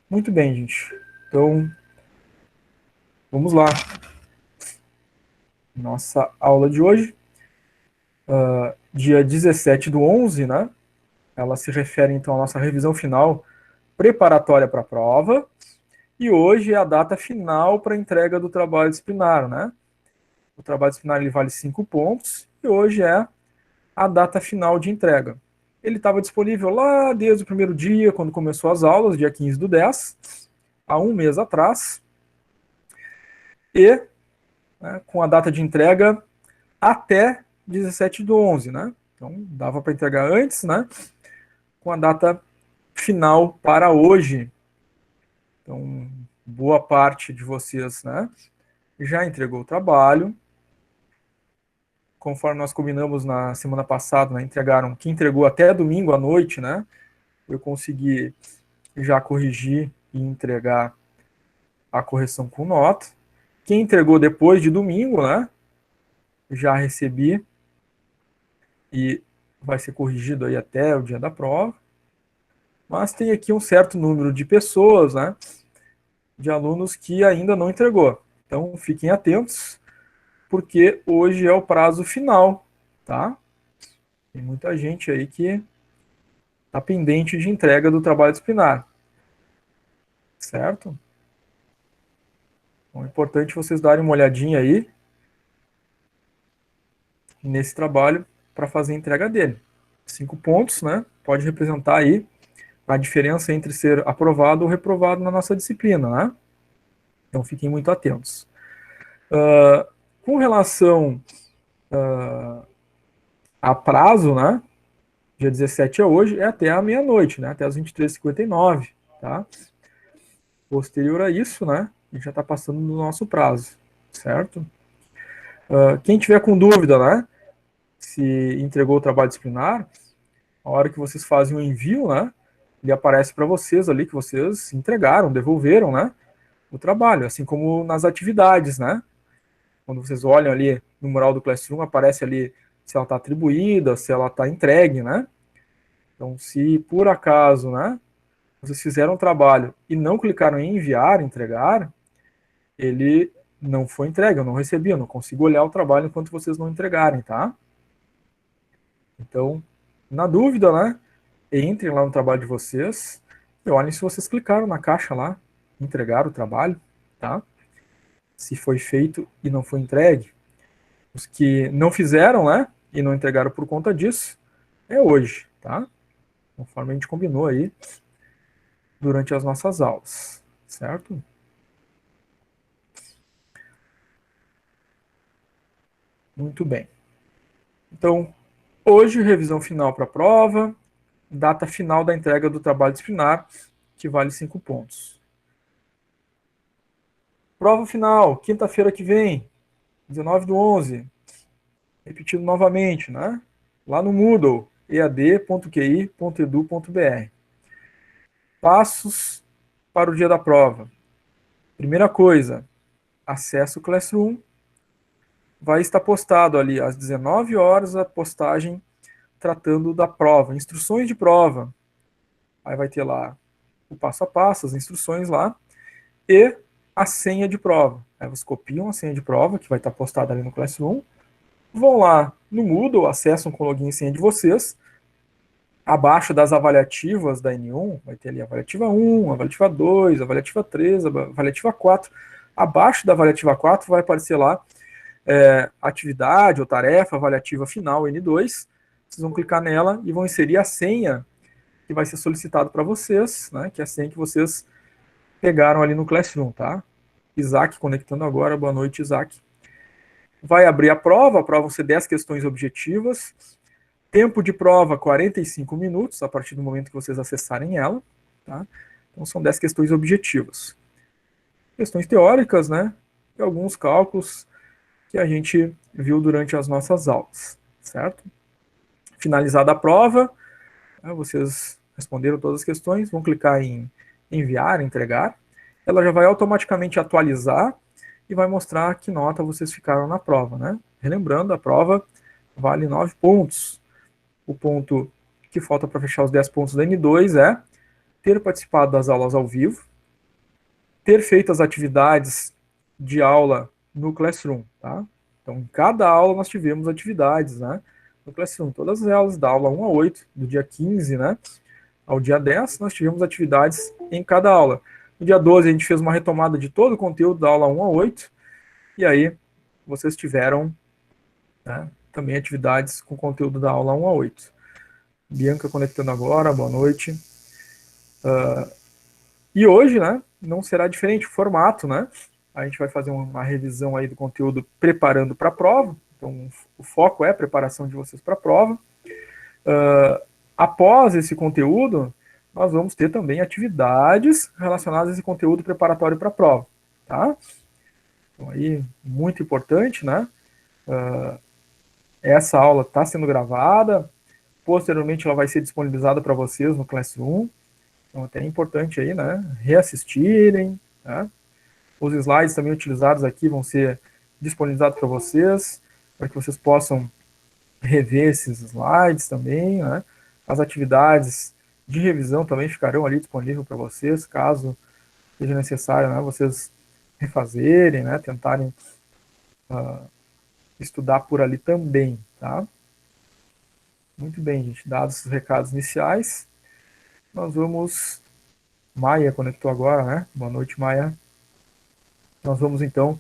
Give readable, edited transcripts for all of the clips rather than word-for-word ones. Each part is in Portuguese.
Muito bem, gente. Então, vamos lá. Nossa aula de hoje, dia 17/11, né? Ela se refere, então, à nossa revisão final preparatória para a prova. E hoje é a data final para a entrega do trabalho disciplinar, né? O trabalho disciplinar ele vale 5 pontos e hoje é a data final de entrega. Ele estava disponível lá desde o primeiro dia, quando começou as aulas, dia 15/10, há um mês atrás. E, né, com a data de entrega até 17/11, né? Então, dava para entregar antes, né? Com a data final para hoje. Então, boa parte de vocês, né? Já entregou o trabalho. Conforme nós combinamos na semana passada, né? Entregaram, quem entregou até domingo à noite, né? Eu consegui já corrigir e entregar a correção com nota. Quem entregou depois de domingo, né? Já recebi e vai ser corrigido aí até o dia da prova. Mas tem aqui um certo número de pessoas, né, de alunos que ainda não entregou. Então, fiquem atentos, porque hoje é o prazo final, tá? Tem muita gente aí que está pendente de entrega do trabalho disciplinar, certo? Então, é importante vocês darem uma olhadinha aí nesse trabalho para fazer a entrega dele. 5 pontos, né? Pode representar aí a diferença entre ser aprovado ou reprovado na nossa disciplina, né? Então, fiquem muito atentos. Com relação a prazo, né? Dia 17 é hoje, é até a meia-noite, né? Até as 23h59, tá? Posterior a isso, né? A gente já está passando no nosso prazo, certo? Quem tiver com dúvida, né? Se entregou o trabalho disciplinar, a hora que vocês fazem o envio, né? Ele aparece para vocês ali que vocês entregaram, devolveram, né? O trabalho, assim como nas atividades, né? Quando vocês olham ali no mural do Classroom, aparece ali se ela está atribuída, se ela está entregue, né? Então, se por acaso, né, vocês fizeram um trabalho e não clicaram em enviar, entregar, ele não foi entregue, eu não recebi, eu não consigo olhar o trabalho enquanto vocês não entregarem, tá? Então, na dúvida, né, entrem lá no trabalho de vocês e olhem se vocês clicaram na caixa lá, entregar o trabalho, tá? Se foi feito e não foi entregue. Os que não fizeram, né, e não entregaram por conta disso, é hoje, tá? Conforme a gente combinou aí durante as nossas aulas, certo? Muito bem. Então, hoje, revisão final para a prova, data final da entrega do trabalho disciplinar, que vale 5 pontos. Prova final, quinta-feira que vem, 19/11. Repetindo novamente, né? Lá no Moodle, ead.qi.edu.br. Passos para o dia da prova. Primeira coisa, acesse o Classroom. Vai estar postado ali às 19 horas a postagem tratando da prova, instruções de prova. Aí vai ter lá o passo a passo, as instruções lá, e a senha de prova. Aí vocês copiam a senha de prova, que vai estar postada ali no Classroom, vão lá no Moodle, acessam com o login e senha de vocês, abaixo das avaliativas da N1, vai ter ali a avaliativa 1, a avaliativa 2, a avaliativa 3, a avaliativa 4. Abaixo da avaliativa 4 vai aparecer lá atividade ou tarefa avaliativa final N2. Vocês vão clicar nela e vão inserir a senha que vai ser solicitado para vocês, né, que é a senha que vocês pegaram ali no Classroom, tá? Isaac conectando agora, boa noite, Isaac. Vai abrir a prova vão ser 10 questões objetivas, tempo de prova 45 minutos, a partir do momento que vocês acessarem ela, tá? Então são 10 questões objetivas. Questões teóricas, né, e alguns cálculos que a gente viu durante as nossas aulas, certo? Finalizada a prova, vocês responderam todas as questões, vão clicar em enviar, entregar, ela já vai automaticamente atualizar e vai mostrar que nota vocês ficaram na prova, né? Relembrando, a prova vale 9 pontos. O ponto que falta para fechar os 10 pontos da N2 é ter participado das aulas ao vivo, ter feito as atividades de aula no Classroom, tá? Então, em cada aula nós tivemos atividades, né? No Classroom, todas elas, da aula 1 a 8, do dia 15, né? Ao dia 10, nós tivemos atividades em cada aula. No dia 12, a gente fez uma retomada de todo o conteúdo da aula 1 a 8, e aí vocês tiveram, né, também atividades com conteúdo da aula 1 a 8. Bianca conectando agora, boa noite. E hoje, né, não será diferente o formato, né? A gente vai fazer uma revisão aí do conteúdo preparando para a prova. Então, o foco é a preparação de vocês para a prova. Após esse conteúdo, nós vamos ter também atividades relacionadas a esse conteúdo preparatório para a prova, tá? Então, aí, muito importante, né? Essa aula está sendo gravada, posteriormente ela vai ser disponibilizada para vocês no Classroom, então até é importante aí, né, reassistirem, né? Os slides também utilizados aqui vão ser disponibilizados para vocês, para que vocês possam rever esses slides também, né? As atividades de revisão também ficarão ali disponíveis para vocês, caso seja necessário, né, vocês refazerem, né, tentarem estudar por ali também, tá? Muito bem, gente, dados os recados iniciais, nós vamos... Maia conectou agora, né? Boa noite, Maia. Nós vamos, então,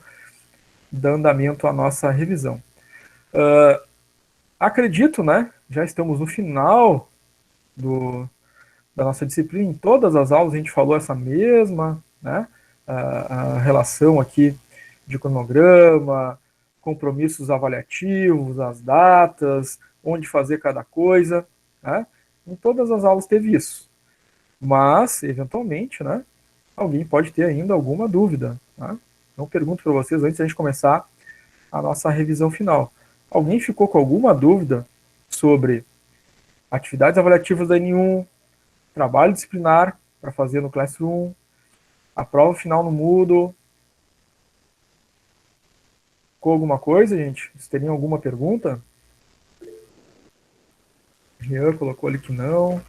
dar andamento à nossa revisão. Acredito, né? Já estamos no final da nossa disciplina. Em todas as aulas a gente falou essa mesma, né? A relação aqui de cronograma, compromissos avaliativos, as datas, onde fazer cada coisa, né? Em todas as aulas teve isso. Mas, eventualmente, né, alguém pode ter ainda alguma dúvida. Tá? Então, pergunto para vocês, antes de a gente começar a nossa revisão final. Alguém ficou com alguma dúvida sobre atividades avaliativas da N1, trabalho disciplinar para fazer no Classroom, a prova final no Moodle? Ficou alguma coisa, gente? Vocês teriam alguma pergunta? Jean colocou ali que não.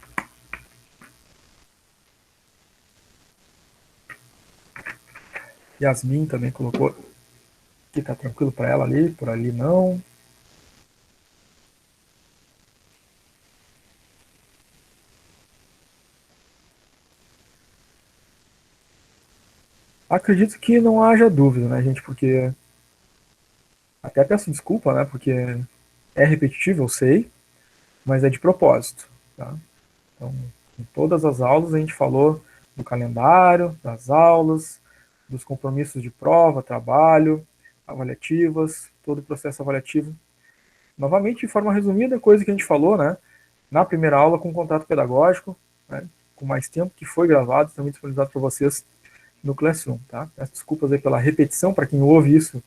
Yasmin também colocou que tá tranquilo para ela ali, por ali não. Acredito que não haja dúvida, né, gente, porque até peço desculpa, né, porque é repetitivo, eu sei, mas é de propósito, tá? Então, em todas as aulas a gente falou do calendário, das aulas, dos compromissos de prova, trabalho, avaliativas, todo o processo avaliativo. Novamente, de forma resumida, coisa que a gente falou, né, na primeira aula com o contrato pedagógico, né, com mais tempo, que foi gravado, também disponibilizado para vocês no Classroom, tá? Peço desculpas aí pela repetição para quem ouve isso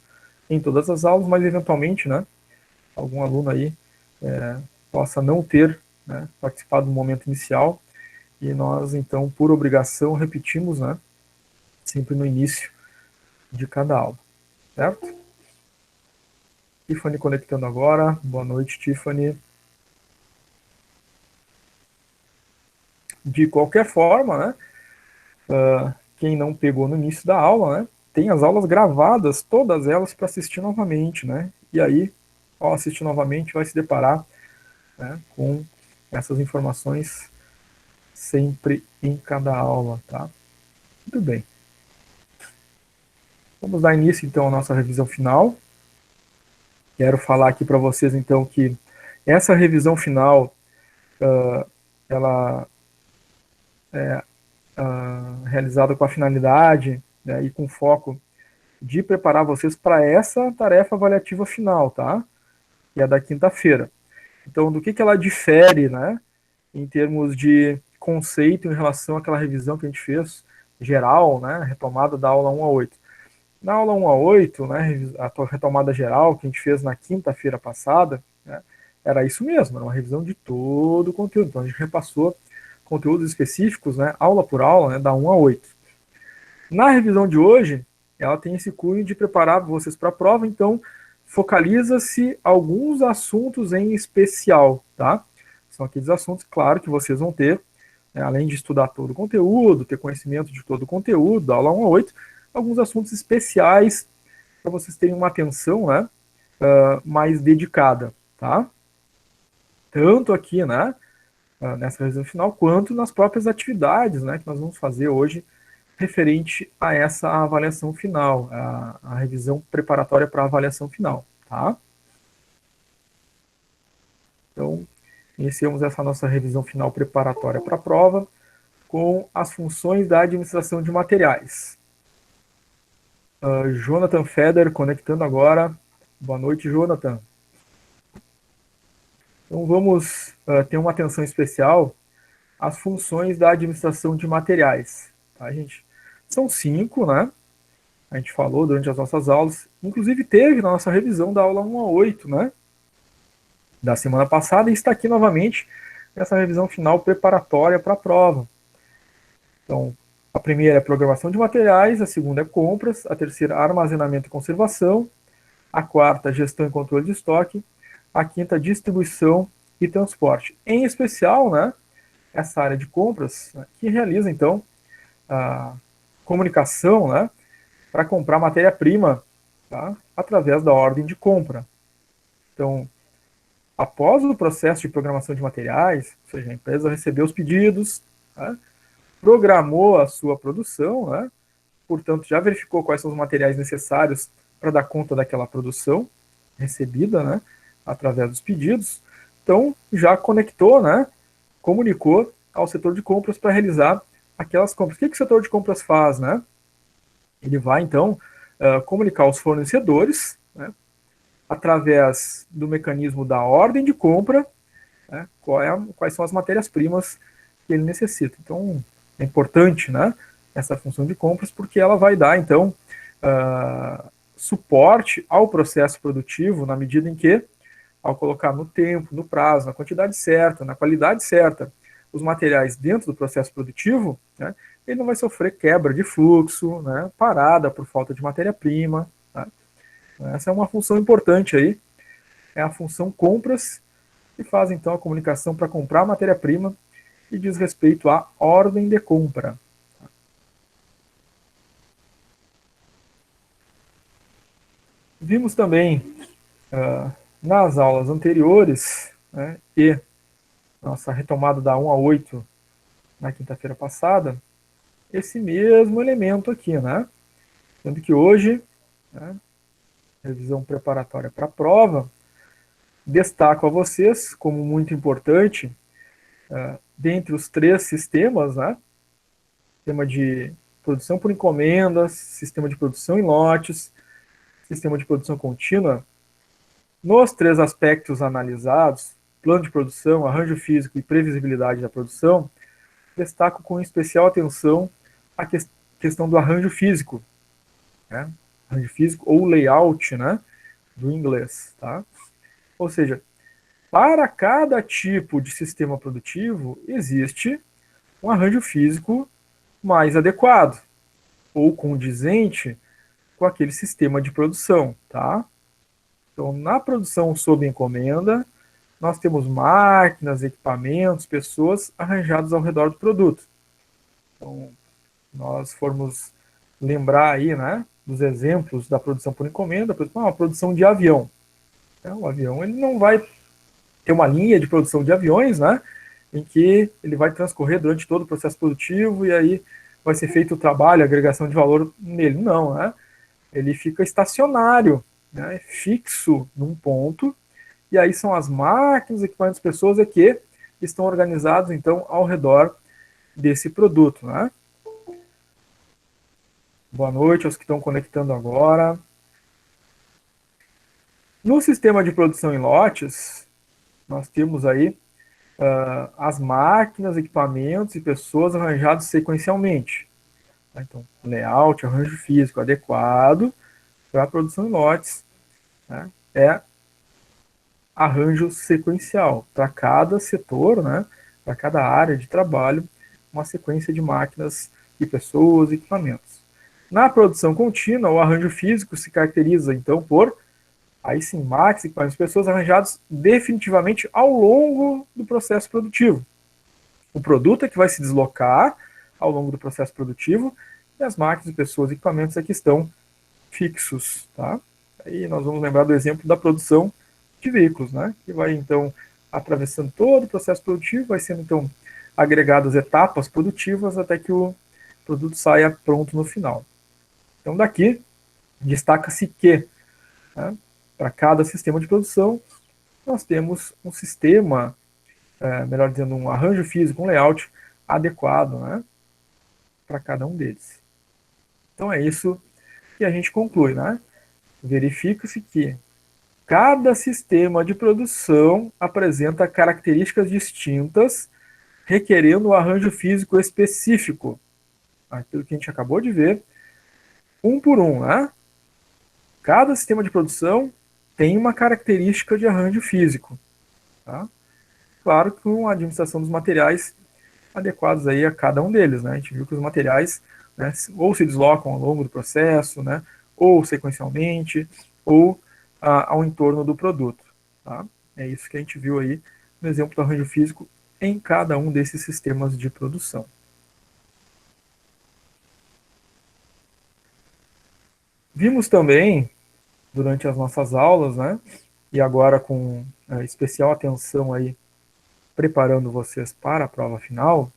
em todas as aulas, mas eventualmente, né, algum aluno aí possa não ter, né, participado do momento inicial, e nós, então, por obrigação, repetimos, né, sempre no início de cada aula, certo? Tiffany conectando agora, boa noite, Tiffany. De qualquer forma, né, quem não pegou no início da aula, né, tem as aulas gravadas, todas elas, para assistir novamente, né, e aí, ao assistir novamente, vai se deparar, né, com essas informações sempre em cada aula, tá? Muito bem. Vamos dar início, então, à nossa revisão final. Quero falar aqui para vocês, então, que essa revisão final, ela é realizada com a finalidade, né, e com foco de preparar vocês para essa tarefa avaliativa final, tá? Que é da quinta-feira. Então, do que ela difere, né, em termos de conceito em relação àquela revisão que a gente fez geral, né, retomada da aula 1 a 8. Na aula 1 a 8, né, a retomada geral que a gente fez na quinta-feira passada, né, era isso mesmo, era uma revisão de todo o conteúdo. Então, a gente repassou conteúdos específicos, né, aula por aula, né, da 1 a 8. Na revisão de hoje, ela tem esse cunho de preparar vocês para a prova, então focaliza-se alguns assuntos em especial, tá? São aqueles assuntos, claro, que vocês vão ter né, além de estudar todo o conteúdo, ter conhecimento de todo o conteúdo, da aula 1 a 8, alguns assuntos especiais para vocês terem uma atenção, né, mais dedicada, tá? Tanto aqui, né, nessa revisão final, quanto nas próprias atividades, né, que nós vamos fazer hoje referente a essa avaliação final, a revisão preparatória para a avaliação final, tá? Então, iniciamos essa nossa revisão final preparatória para a prova com as funções da administração de materiais. Jonathan Feder conectando agora. Boa noite, Jonathan. Então vamos ter uma atenção especial às funções da administração de materiais. Tá, gente? São 5, né? A gente falou durante as nossas aulas. Inclusive teve na nossa revisão da aula 1 a 8, né? Da semana passada, e está aqui novamente nessa revisão final preparatória para a prova. Então, a primeira é programação de materiais, a segunda é compras, a terceira armazenamento e conservação, a quarta gestão e controle de estoque, a quinta distribuição e transporte. Em especial, né, essa área de compras, né, que realiza então a comunicação, né, para comprar matéria-prima, tá, através da ordem de compra. Então, após o processo de programação de materiais, ou seja, a empresa recebeu os pedidos, né, programou a sua produção, né, portanto, já verificou quais são os materiais necessários para dar conta daquela produção recebida, né, através dos pedidos. Então, já conectou, né, comunicou ao setor de compras para realizar aquelas compras. O que o setor de compras faz, né? Ele vai, então, comunicar aos fornecedores, né, através do mecanismo da ordem de compra, né, quais são as matérias-primas que ele necessita. Então, é importante, né, essa função de compras, porque ela vai dar, então, suporte ao processo produtivo, na medida em que, ao colocar no tempo, no prazo, na quantidade certa, na qualidade certa, os materiais dentro do processo produtivo, né, ele não vai sofrer quebra de fluxo, né, parada por falta de matéria-prima. Tá? Essa é uma função importante aí, é a função compras, que faz então a comunicação para comprar matéria-prima e diz respeito à ordem de compra. Vimos também nas aulas anteriores, né, e nossa retomada da 1 a 8 na quinta-feira passada, esse mesmo elemento aqui, né? Sendo que hoje, né, revisão preparatória para a prova, destaco a vocês como muito importante, dentre os 3 sistemas, né? Sistema de produção por encomendas, sistema de produção em lotes, sistema de produção contínua. Nos 3 aspectos analisados, plano de produção, arranjo físico e previsibilidade da produção, destaco com especial atenção a questão do arranjo físico, né? Arranjo físico ou layout, né, do inglês, tá? Ou seja, para cada tipo de sistema produtivo existe um arranjo físico mais adequado ou condizente com aquele sistema de produção, tá? Então, na produção sob encomenda, nós temos máquinas, equipamentos, pessoas arranjadas ao redor do produto. Então, nós formos lembrar aí, né, dos exemplos da produção por encomenda, por exemplo, a produção de avião. O avião ele não vai ter uma linha de produção de aviões, né, em que ele vai transcorrer durante todo o processo produtivo e aí vai ser feito o trabalho, a agregação de valor nele. Não, né? Ele fica estacionário, né, fixo num ponto, e aí são as máquinas, equipamentos, pessoas que estão organizados, então, ao redor desse produto, né? Boa noite aos que estão conectando agora. No sistema de produção em lotes, nós temos aí as máquinas, equipamentos e pessoas arranjados sequencialmente. Então, layout, arranjo físico adequado para a produção em lotes, né, é arranjo sequencial. Para cada setor, né, para cada área de trabalho, uma sequência de máquinas e pessoas e equipamentos. Na produção contínua, o arranjo físico se caracteriza, então, por, aí sim, máquinas, equipamentos e pessoas arranjados definitivamente ao longo do processo produtivo. O produto é que vai se deslocar ao longo do processo produtivo, e as máquinas, pessoas e equipamentos é que estão fixos, tá? Aí nós vamos lembrar do exemplo da produção de veículos, né? Que vai, então, atravessando todo o processo produtivo, vai sendo, então, agregadas etapas produtivas até que o produto saia pronto no final. Então, daqui, destaca-se que, né, para cada sistema de produção, nós temos um sistema, melhor dizendo, um arranjo físico, um layout adequado, né, para cada um deles. Então é isso que a gente conclui, né? Verifica-se que cada sistema de produção apresenta características distintas, requerendo um arranjo físico específico. Aquilo que a gente acabou de ver, um por um, né? Cada sistema de produção tem uma característica de arranjo físico, tá? Claro que com a administração dos materiais adequados aí a cada um deles, né? A gente viu que os materiais, né, ou se deslocam ao longo do processo, né, ou sequencialmente, ou ao entorno do produto, tá? É isso que a gente viu aí no exemplo do arranjo físico em cada um desses sistemas de produção. Vimos também, durante as nossas aulas, né, e agora com especial atenção aí, preparando vocês para a prova final,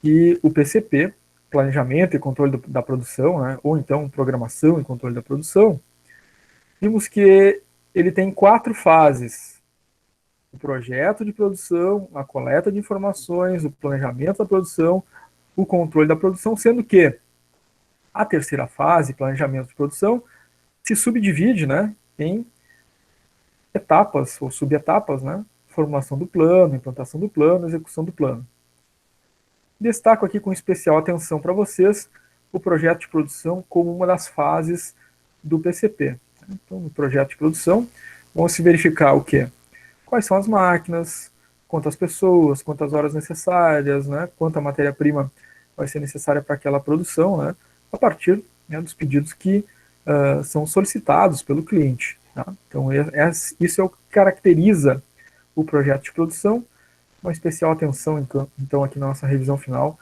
que o PCP, Planejamento e Controle da Produção, né, ou então Programação e Controle da Produção, vimos que ele tem 4 fases: o projeto de produção, a coleta de informações, o planejamento da produção, o controle da produção, sendo que a terceira fase, planejamento de produção, se subdivide, né, em etapas ou subetapas, né, formulação do plano, implantação do plano, execução do plano. Destaco aqui com especial atenção para vocês o projeto de produção como uma das fases do PCP. Então, no projeto de produção, vão se verificar o quê? Quais são as máquinas, quantas pessoas, quantas horas necessárias, né, quanta matéria-prima vai ser necessária para aquela produção, né, a partir, né, dos pedidos que são solicitados pelo cliente. Tá? Então, isso é o que caracteriza o projeto de produção. Uma especial atenção, então, aqui na nossa revisão final,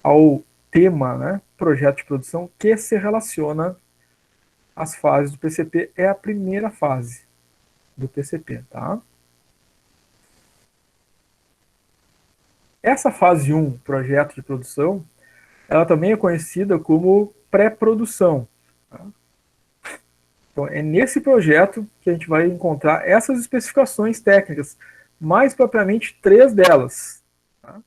ao tema, né, projeto de produção, que se relaciona às fases do PCP, é a primeira fase do PCP, tá? Essa fase 1, projeto de produção, ela também é conhecida como pré-produção. Tá? Então, é nesse projeto que a gente vai encontrar essas especificações técnicas, mais propriamente 3 delas. Tá?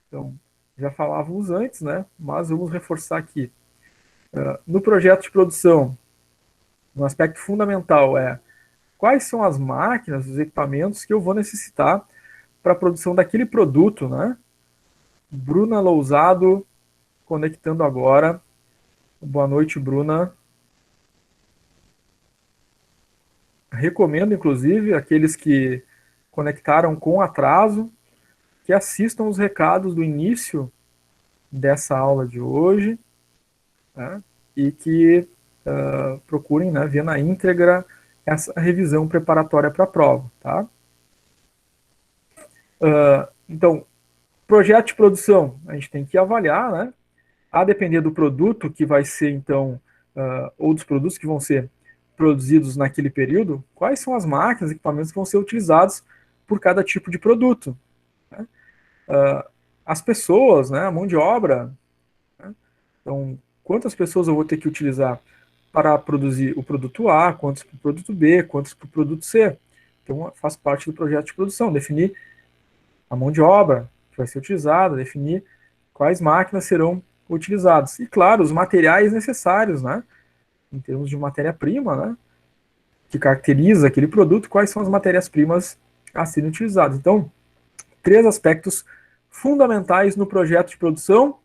Então, já falávamos antes, né? Mas vamos reforçar aqui. No projeto de produção, um aspecto fundamental é quais são as máquinas, os equipamentos que eu vou necessitar para a produção daquele produto, né? Bruna Lousado conectando agora. Boa noite, Bruna. Recomendo, inclusive, aqueles que conectaram com atraso, que assistam os recados do início dessa aula de hoje, né, e que procurem, né, ver na íntegra essa revisão preparatória para a prova. Tá? Então, projeto de produção, a gente tem que avaliar, né, a depender do produto que vai ser, então, ou dos produtos que vão ser produzidos naquele período, quais são as máquinas, equipamentos que vão ser utilizados por cada tipo de produto. Né? As pessoas, né, a mão de obra, né? Então, quantas pessoas eu vou ter que utilizar para produzir o produto A, quantos para o produto B, quantos para o produto C. Então, faz parte do projeto de produção, definir a mão de obra que vai ser utilizada, definir quais máquinas serão utilizadas. E, claro, os materiais necessários, né? Em termos de matéria-prima, né? Que caracteriza aquele produto, quais são as matérias-primas a serem utilizadas. Então, 3 aspectos fundamentais no projeto de produção: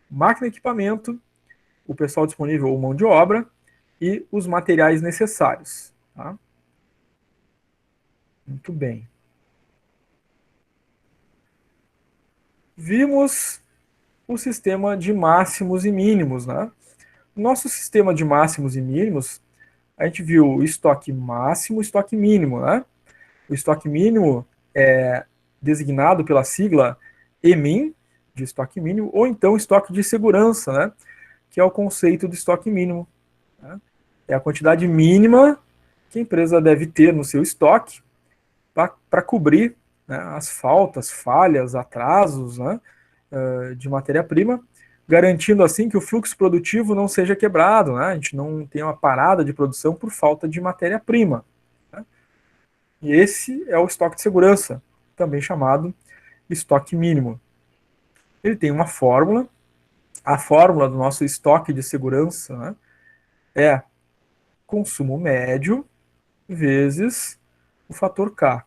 máquina e equipamento, o pessoal disponível ou mão de obra e os materiais necessários. Tá? Muito bem. Vimos o sistema de máximos e mínimos. Né? Nosso sistema de máximos e mínimos, a gente viu o estoque máximo e estoque mínimo. Né? O estoque mínimo é designado pela sigla EMIN, de estoque mínimo, ou então estoque de segurança, né? Que é o conceito do estoque mínimo. Né? É a quantidade mínima que a empresa deve ter no seu estoque para cobrir, né, as faltas, falhas, atrasos, né, de matéria-prima, garantindo assim que o fluxo produtivo não seja quebrado, né? A gente não tem uma parada de produção por falta de matéria-prima. Né? E esse é o estoque de segurança, também chamado estoque mínimo. Ele tem uma fórmula. A fórmula do nosso estoque de segurança, né, é consumo médio vezes o fator K.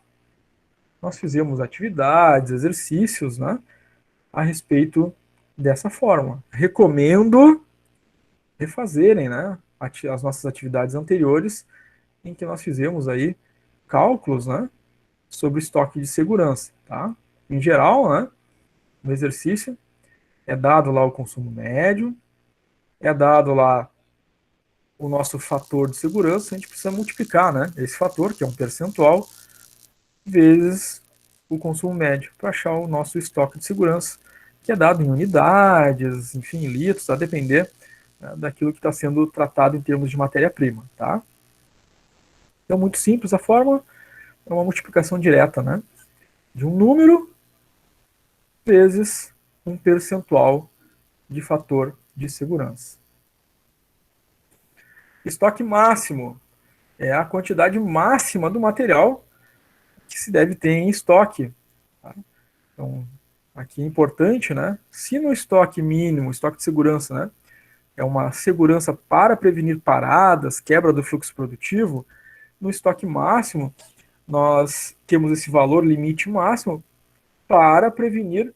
Nós fizemos atividades, exercícios, né, a respeito dessa fórmula. Recomendo refazerem, né, as nossas atividades anteriores, em que nós fizemos aí cálculos, né, sobre estoque de segurança, tá? Em geral, né, no exercício é dado lá o consumo médio, é dado lá o nosso fator de segurança, a gente precisa multiplicar, né, esse fator, que é um percentual, vezes o consumo médio, para achar o nosso estoque de segurança, que é dado em unidades, enfim, litros, a depender, né, daquilo que está sendo tratado em termos de matéria-prima, tá? Então, muito simples a fórmula, é uma multiplicação direta, né, de um número vezes um percentual de fator de segurança. Estoque máximo é a quantidade máxima do material que se deve ter em estoque. Tá? Então, aqui é importante, né? Se no estoque mínimo, estoque de segurança, né, é uma segurança para prevenir paradas, quebra do fluxo produtivo, no estoque máximo, nós temos esse valor limite máximo para prevenir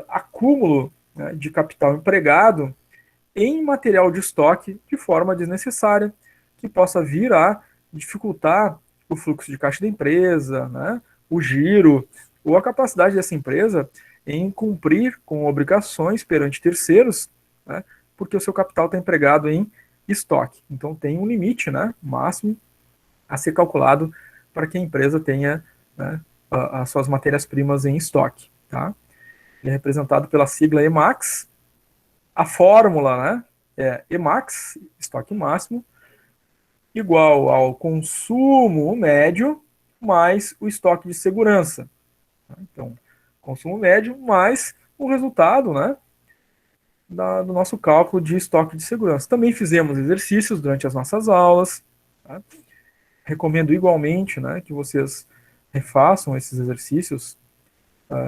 acúmulo, né, de capital empregado em material de estoque de forma desnecessária, que possa vir a dificultar o fluxo de caixa da empresa, né, o giro, ou a capacidade dessa empresa em cumprir com obrigações perante terceiros, né, porque o seu capital está empregado em estoque. Então tem um limite, né, máximo a ser calculado para que a empresa tenha, né, as suas matérias-primas em estoque. Tá? Ele é representado pela sigla EMAX. A fórmula, né, é EMAX, estoque máximo, igual ao consumo médio mais o estoque de segurança. Então, consumo médio mais o resultado, né, do nosso cálculo de estoque de segurança. Também fizemos exercícios durante as nossas aulas. Tá? Recomendo igualmente, né, que vocês refaçam esses exercícios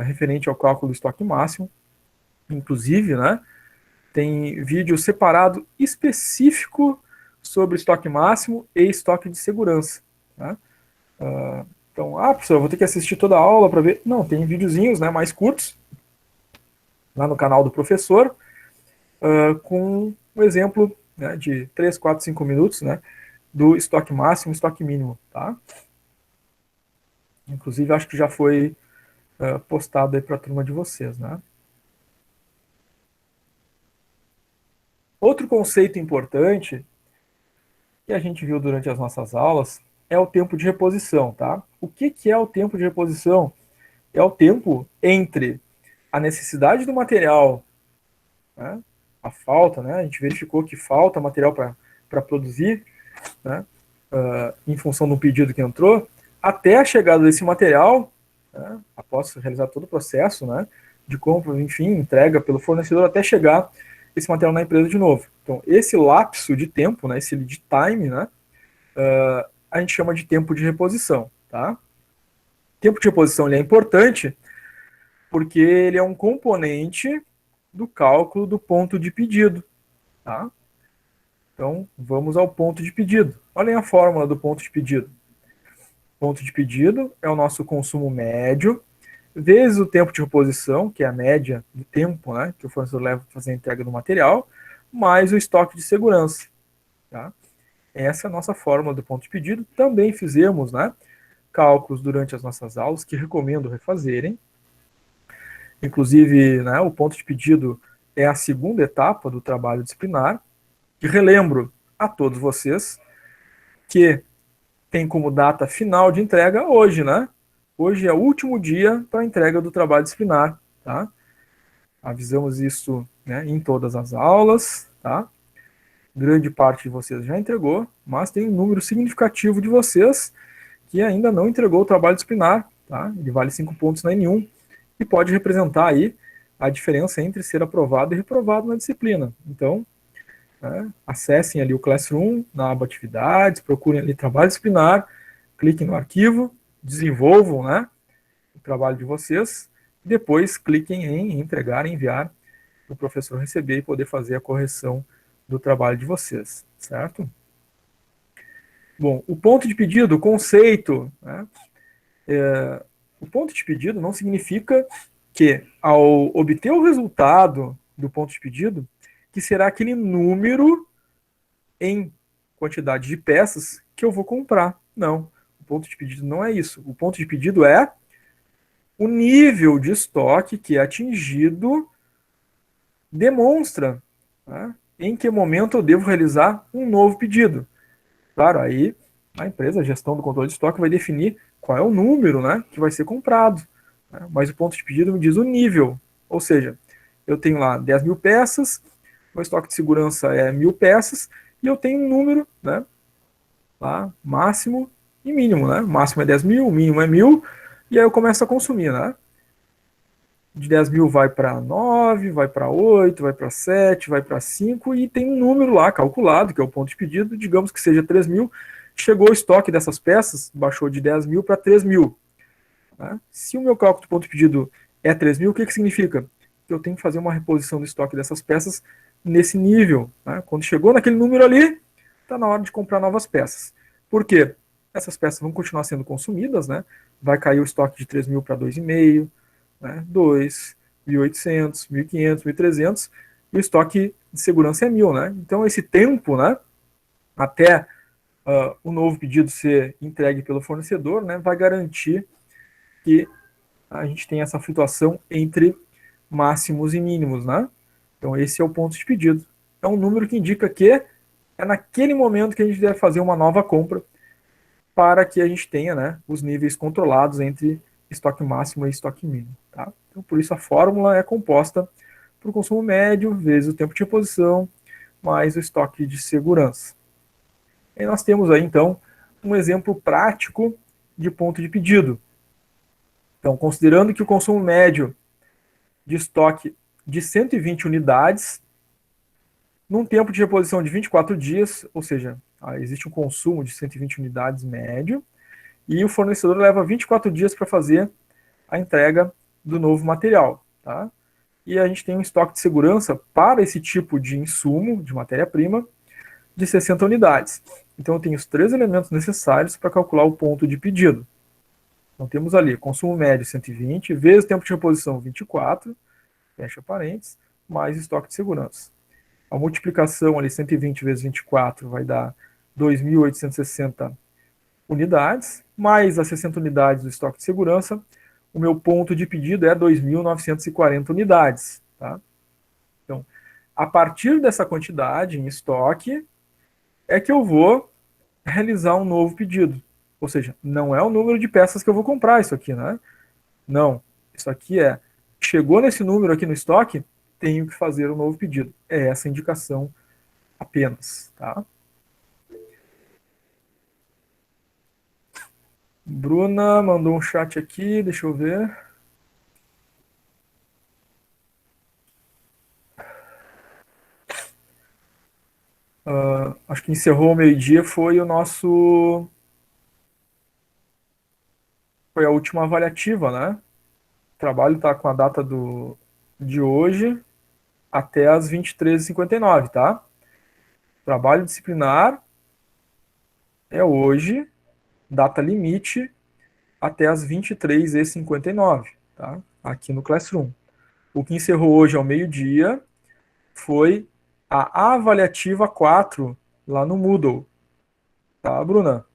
referente ao cálculo do estoque máximo. Inclusive, né, tem vídeo separado específico sobre estoque máximo e estoque de segurança. Né? Então, professor, eu vou ter que assistir toda a aula para ver. Não, tem videozinhos, né, mais curtos lá no canal do professor, com um exemplo, né, de 3, 4, 5 minutos, né, do estoque máximo e estoque mínimo. Tá? Inclusive, acho que já foi postado aí para a turma de vocês. Né? Outro conceito importante que a gente viu durante as nossas aulas é o tempo de reposição, tá? O que é o tempo de reposição? É o tempo entre a necessidade do material, né, a falta, né, a gente verificou que falta material para produzir, né, em função do pedido que entrou, até a chegada desse material, né, após realizar todo o processo, né, de compra, enfim, entrega pelo fornecedor, até chegar esse material na empresa de novo. Então, esse lapso de tempo, né, esse lead time, né, a gente chama de tempo de reposição. Tá? Tempo de reposição ele é importante porque ele é um componente do cálculo do ponto de pedido. Tá? Então, vamos ao ponto de pedido. Olhem a fórmula do ponto de pedido. Ponto de pedido é o nosso consumo médio, vezes o tempo de reposição, que é a média do tempo, né, que o fornecedor leva para fazer a entrega do material, mais o estoque de segurança. Tá? Essa é a nossa fórmula do ponto de pedido. Também fizemos, né, cálculos durante as nossas aulas, que recomendo refazerem. Inclusive, né, o ponto de pedido é a segunda etapa do trabalho disciplinar. E relembro a todos vocês que tem como data final de entrega hoje, né? Hoje é o último dia para a entrega do trabalho disciplinar. tá? Avisamos isso, né, em todas as aulas, tá? Grande parte de vocês já entregou, mas tem um número significativo de vocês que ainda não entregou o trabalho disciplinar, tá? Ele vale 5 pontos na N1 e pode representar aí a diferença entre ser aprovado e reprovado na disciplina. Então, né, acessem ali o Classroom, na aba Atividades, procurem ali trabalho disciplinar, cliquem no arquivo, desenvolvam, né, o trabalho de vocês, depois cliquem em entregar e enviar para o professor receber e poder fazer a correção do trabalho de vocês, certo? Bom, o ponto de pedido, o conceito, né, o ponto de pedido não significa que, ao obter o resultado do ponto de pedido, que será aquele número em quantidade de peças que eu vou comprar. Não. O ponto de pedido não é isso. O ponto de pedido é o nível de estoque que é atingido demonstra, né, em que momento eu devo realizar um novo pedido. Claro, aí a empresa, a gestão do controle de estoque, vai definir qual é o número, né, que vai ser comprado. Né, mas o ponto de pedido me diz o nível. Ou seja, eu tenho lá 10 mil peças, o estoque de segurança é 1.000 peças, e eu tenho um número, né, lá, máximo e mínimo, né? O máximo é 10 mil, o mínimo é 1.000, e aí eu começo a consumir, né? De 10 mil vai para 9, vai para 8, vai para 7, vai para 5, e tem um número lá calculado, que é o ponto de pedido, digamos que seja 3 mil, chegou o estoque dessas peças, baixou de 10 mil para 3 mil. Né? Se o meu cálculo do ponto de pedido é 3 mil, o que significa? Que eu tenho que fazer uma reposição do estoque dessas peças nesse nível. Né? Quando chegou naquele número ali, está na hora de comprar novas peças. Por quê? Essas peças vão continuar sendo consumidas, né? Vai cair o estoque de 3 mil para 2,5, né? 2, 1.800, 1.500, 1.300, e o estoque de segurança é 1.000, né? Então, esse tempo, né, até o novo pedido ser entregue pelo fornecedor, né, vai garantir que a gente tem essa flutuação entre máximos e mínimos, né? Então, esse é o ponto de pedido. É um número que indica que é naquele momento que a gente deve fazer uma nova compra para que a gente tenha, né, os níveis controlados entre estoque máximo e estoque mínimo. Tá? Então, por isso, a fórmula é composta por consumo médio vezes o tempo de reposição mais o estoque de segurança. E nós temos aí, então, um exemplo prático de ponto de pedido. Então, considerando que o consumo médio de estoque de 120 unidades, num tempo de reposição de 24 dias, ou seja, existe um consumo de 120 unidades médio, e o fornecedor leva 24 dias para fazer a entrega do novo material. Tá? E a gente tem um estoque de segurança para esse tipo de insumo, de matéria-prima, de 60 unidades. Então, eu tenho os 3 elementos necessários para calcular o ponto de pedido. Então, temos ali consumo médio 120, vezes tempo de reposição 24, fecha parênteses, mais estoque de segurança. A multiplicação ali, 120 vezes 24, vai dar 2.860 unidades, mais as 60 unidades do estoque de segurança. O meu ponto de pedido é 2.940 unidades. Tá? Então, a partir dessa quantidade em estoque, é que eu vou realizar um novo pedido. Ou seja, não é o número de peças que eu vou comprar isso aqui, né? Não. Isso aqui chegou nesse número aqui no estoque, tenho que fazer um novo pedido. É essa indicação apenas, tá? Bruna mandou um chat aqui, deixa eu ver. Acho que encerrou ao meio-dia, foi foi a última avaliativa, né? O trabalho está com a data de hoje até as 23h59, tá? Trabalho disciplinar é hoje, data limite até as 23h59, tá? Aqui no Classroom. O que encerrou hoje ao meio-dia foi a avaliativa 4 lá no Moodle. Tá, Bruna?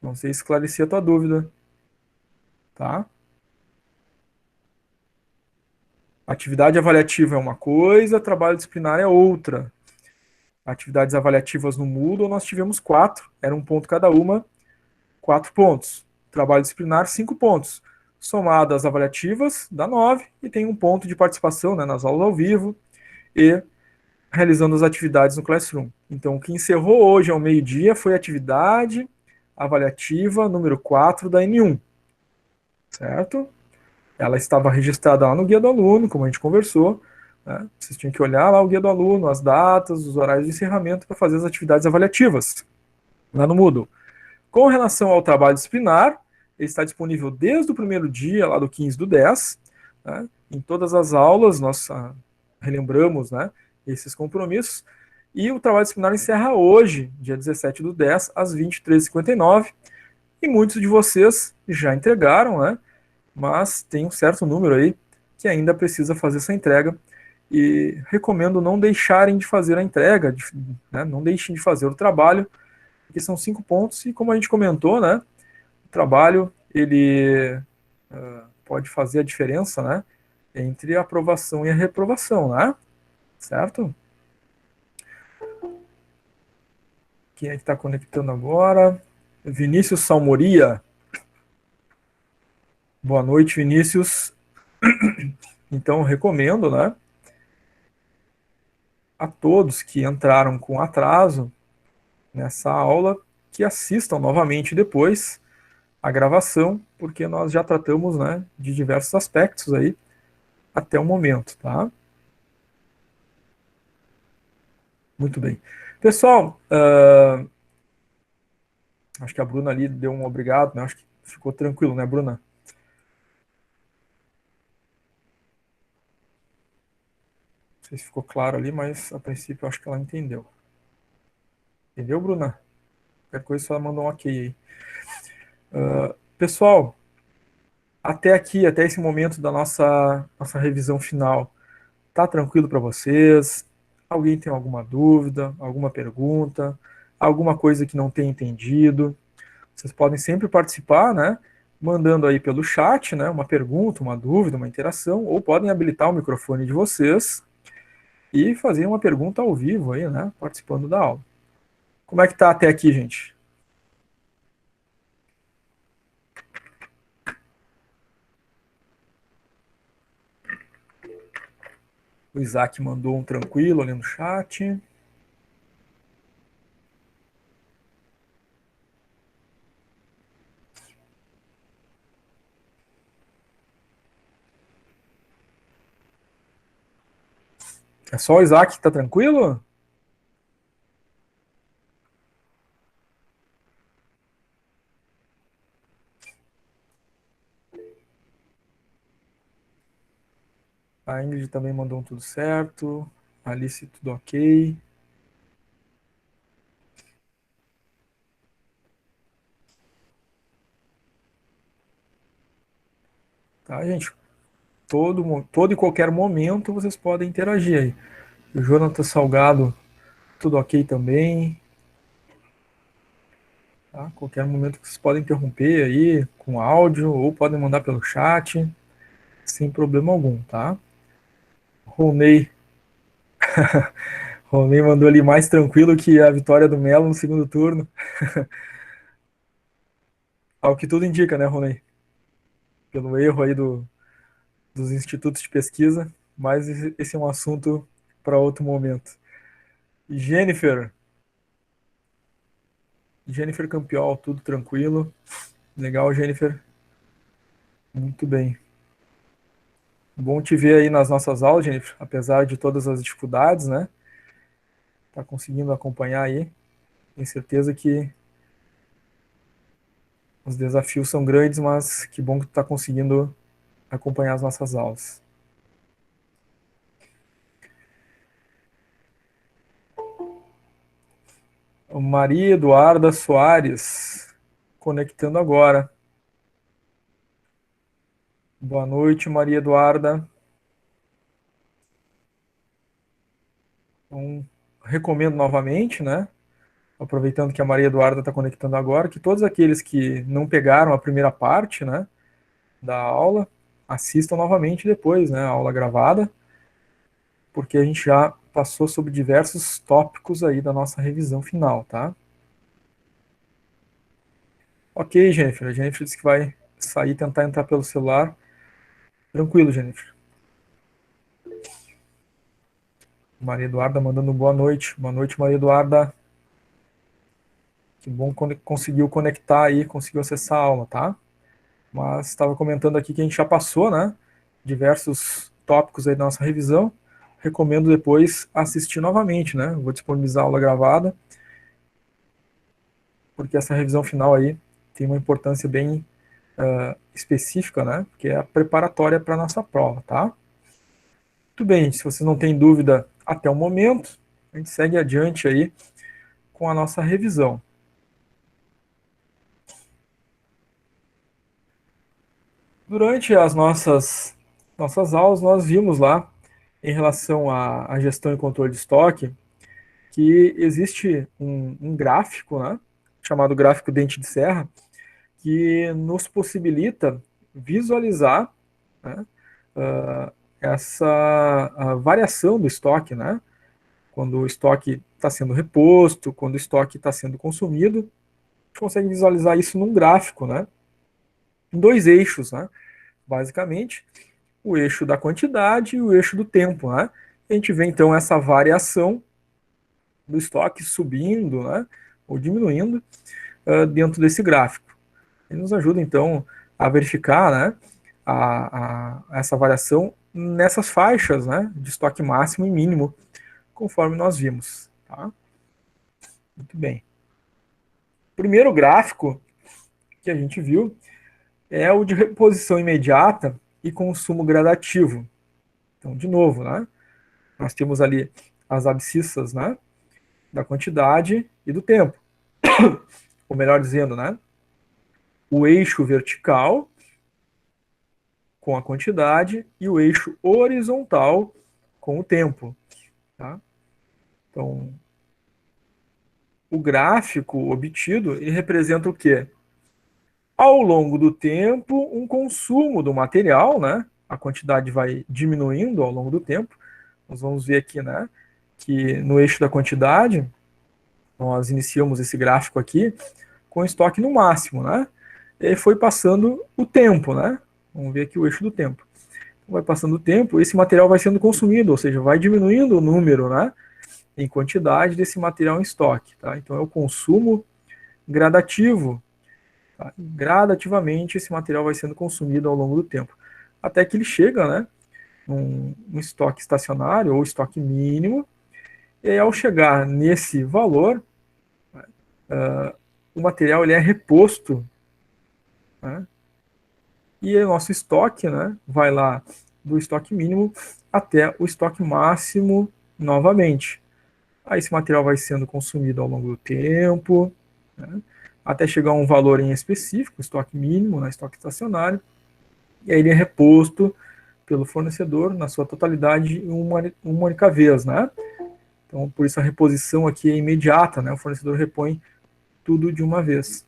Não sei se esclareci a tua dúvida, tá? Atividade avaliativa é uma coisa, trabalho disciplinar é outra. Atividades avaliativas no Moodle nós tivemos 4, era um ponto cada uma, 4 pontos. Trabalho disciplinar, 5 pontos. somado às avaliativas, dá 9, e tem um ponto de participação, né, nas aulas ao vivo e realizando as atividades no Classroom. Então, o que encerrou hoje ao meio-dia foi a atividade avaliativa número 4 da N1, certo? Ela estava registrada lá no guia do aluno, como a gente conversou, né? Vocês tinham que olhar lá o guia do aluno, as datas, os horários de encerramento para fazer as atividades avaliativas lá no Moodle. Com relação ao trabalho disciplinar, ele está disponível desde o primeiro dia, lá do 15 do 10, né? Em todas as aulas nós relembramos, né, esses compromissos, e o trabalho disciplinar encerra hoje, dia 17 do 10, às 23h59, e muitos de vocês já entregaram, né, mas tem um certo número aí que ainda precisa fazer essa entrega, e recomendo não deixarem de fazer a entrega, né, não deixem de fazer o trabalho, porque são 5 pontos, e como a gente comentou, né, o trabalho, ele pode fazer a diferença, né, entre a aprovação e a reprovação, né, certo? Quem é que está conectando agora? Vinícius Salmoria. Boa noite, Vinícius. Então, recomendo, né, a todos que entraram com atraso nessa aula que assistam novamente depois a gravação, porque nós já tratamos, né, de diversos aspectos aí até o momento, tá? Muito bem. Pessoal, acho que a Bruna ali deu um obrigado, né? Acho que ficou tranquilo, né, Bruna? Não sei se ficou claro ali, mas a princípio acho que ela entendeu. Entendeu, Bruna? Qualquer coisa só manda um ok aí. Pessoal, até aqui, até esse momento da nossa revisão final, tá tranquilo para vocês? Alguém tem alguma dúvida, alguma pergunta, alguma coisa que não tenha entendido? Vocês podem sempre participar, né? Mandando aí pelo chat, né? Uma pergunta, uma dúvida, uma interação, ou podem habilitar o microfone de vocês e fazer uma pergunta ao vivo aí, né? Participando da aula. Como é que tá até aqui, gente? O Isaac mandou um tranquilo ali no chat. É só o Isaac que tá tranquilo? A Ingrid também mandou um tudo certo. A Alice, tudo ok. Tá, gente? Todo e qualquer momento vocês podem interagir aí. O Jonathan Salgado, tudo ok também. Tá? Qualquer momento que vocês podem interromper aí com áudio ou podem mandar pelo chat, sem problema algum, tá? Ronei, Ronei mandou ali mais tranquilo que a vitória do Melo no segundo turno. Ao que tudo indica, né, Ronei? Pelo erro aí dos institutos de pesquisa, mas esse é um assunto para outro momento. Jennifer, Jennifer Campiol, tudo tranquilo. Legal, Jennifer. Muito bem. Bom te ver aí nas nossas aulas, Jennifer, apesar de todas as dificuldades, né? Tá conseguindo acompanhar aí. Tenho certeza que os desafios são grandes, mas que bom que tu tá conseguindo acompanhar as nossas aulas. Maria Eduarda Soares, conectando agora. Boa noite, Maria Eduarda. Então, recomendo novamente, né? Aproveitando que a Maria Eduarda está conectando agora, que todos aqueles que não pegaram a primeira parte, né, da aula, assistam novamente depois, né, a aula gravada, porque a gente já passou sobre diversos tópicos aí da nossa revisão final, tá? Ok, Jennifer. A Jennifer disse que vai sair e tentar entrar pelo celular. Tranquilo, Jennifer. Maria Eduarda mandando boa noite. Boa noite, Maria Eduarda. Que bom que conseguiu conectar aí, conseguiu acessar a aula, tá? Mas estava comentando aqui que a gente já passou, né? Diversos tópicos aí da nossa revisão. Recomendo depois assistir novamente, né? Vou disponibilizar a aula gravada, porque essa revisão final aí tem uma importância bem específica, né? Que é a preparatória para a nossa prova, tá? Muito bem, se vocês não têm dúvida até o momento, a gente segue adiante aí com a nossa revisão. Durante as nossas aulas, nós vimos lá, em relação à gestão e controle de estoque, que existe um gráfico, né, chamado gráfico dente de serra, que nos possibilita visualizar, né, essa variação do estoque, né, quando o estoque está sendo reposto, quando o estoque está sendo consumido. A gente consegue visualizar isso num gráfico, né, em dois eixos, né, basicamente, o eixo da quantidade e o eixo do tempo, né. A gente vê então essa variação do estoque subindo, né, ou diminuindo dentro desse gráfico. Ele nos ajuda então a verificar, né, essa variação nessas faixas, né, de estoque máximo e mínimo, conforme nós vimos. Tá? Muito bem. O primeiro gráfico que a gente viu é o de reposição imediata e consumo gradativo. Então, de novo, né, nós temos ali as abscissas, né, da quantidade e do tempo. Ou melhor dizendo, né, o eixo vertical com a quantidade e o eixo horizontal com o tempo. Tá? Então, o gráfico obtido ele representa o quê? Ao longo do tempo, um consumo do material, né? A quantidade vai diminuindo ao longo do tempo. Nós vamos ver aqui, né, que no eixo da quantidade, nós iniciamos esse gráfico aqui com estoque no máximo, né? E foi passando o tempo, né? Vamos ver aqui o eixo do tempo. Vai passando o tempo, esse material vai sendo consumido, ou seja, vai diminuindo o número, né, em quantidade desse material em estoque. Tá? Então é o consumo gradativo. Tá? Gradativamente esse material vai sendo consumido ao longo do tempo, até que ele chega, né, num estoque estacionário ou estoque mínimo, e aí, ao chegar nesse valor, o material ele é reposto, né, e o nosso estoque, né, vai lá do estoque mínimo até o estoque máximo novamente. Aí esse material vai sendo consumido ao longo do tempo, né, até chegar a um valor em específico, estoque mínimo, né, estoque estacionário, e aí ele é reposto pelo fornecedor na sua totalidade em uma única vez, né? Então, por isso a reposição aqui é imediata, né? O fornecedor repõe tudo de uma vez.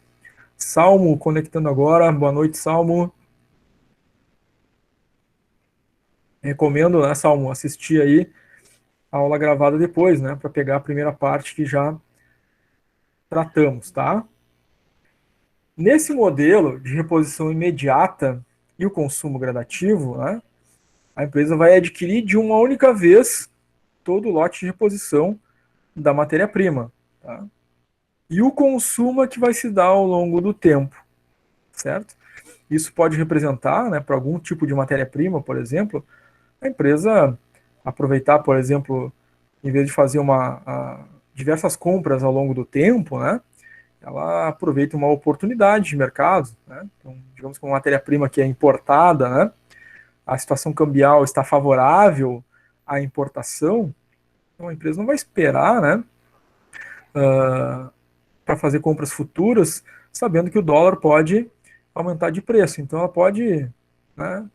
Salmo conectando agora, boa noite, Salmo. Recomendo, né, Salmo, assistir aí a aula gravada depois, né, para pegar a primeira parte que já tratamos, tá? Nesse modelo de reposição imediata e o consumo gradativo, né, a empresa vai adquirir de uma única vez todo o lote de reposição da matéria-prima. Tá? E o consumo é que vai se dar ao longo do tempo, certo? Isso pode representar, né, para algum tipo de matéria-prima, por exemplo, a empresa aproveitar, por exemplo, em vez de fazer diversas compras ao longo do tempo, né, ela aproveita uma oportunidade de mercado, né? Então, digamos que uma matéria-prima que é importada, né, a situação cambial está favorável à importação, então a empresa não vai esperar, né, para fazer compras futuras, sabendo que o dólar pode aumentar de preço. Então ela pode, né,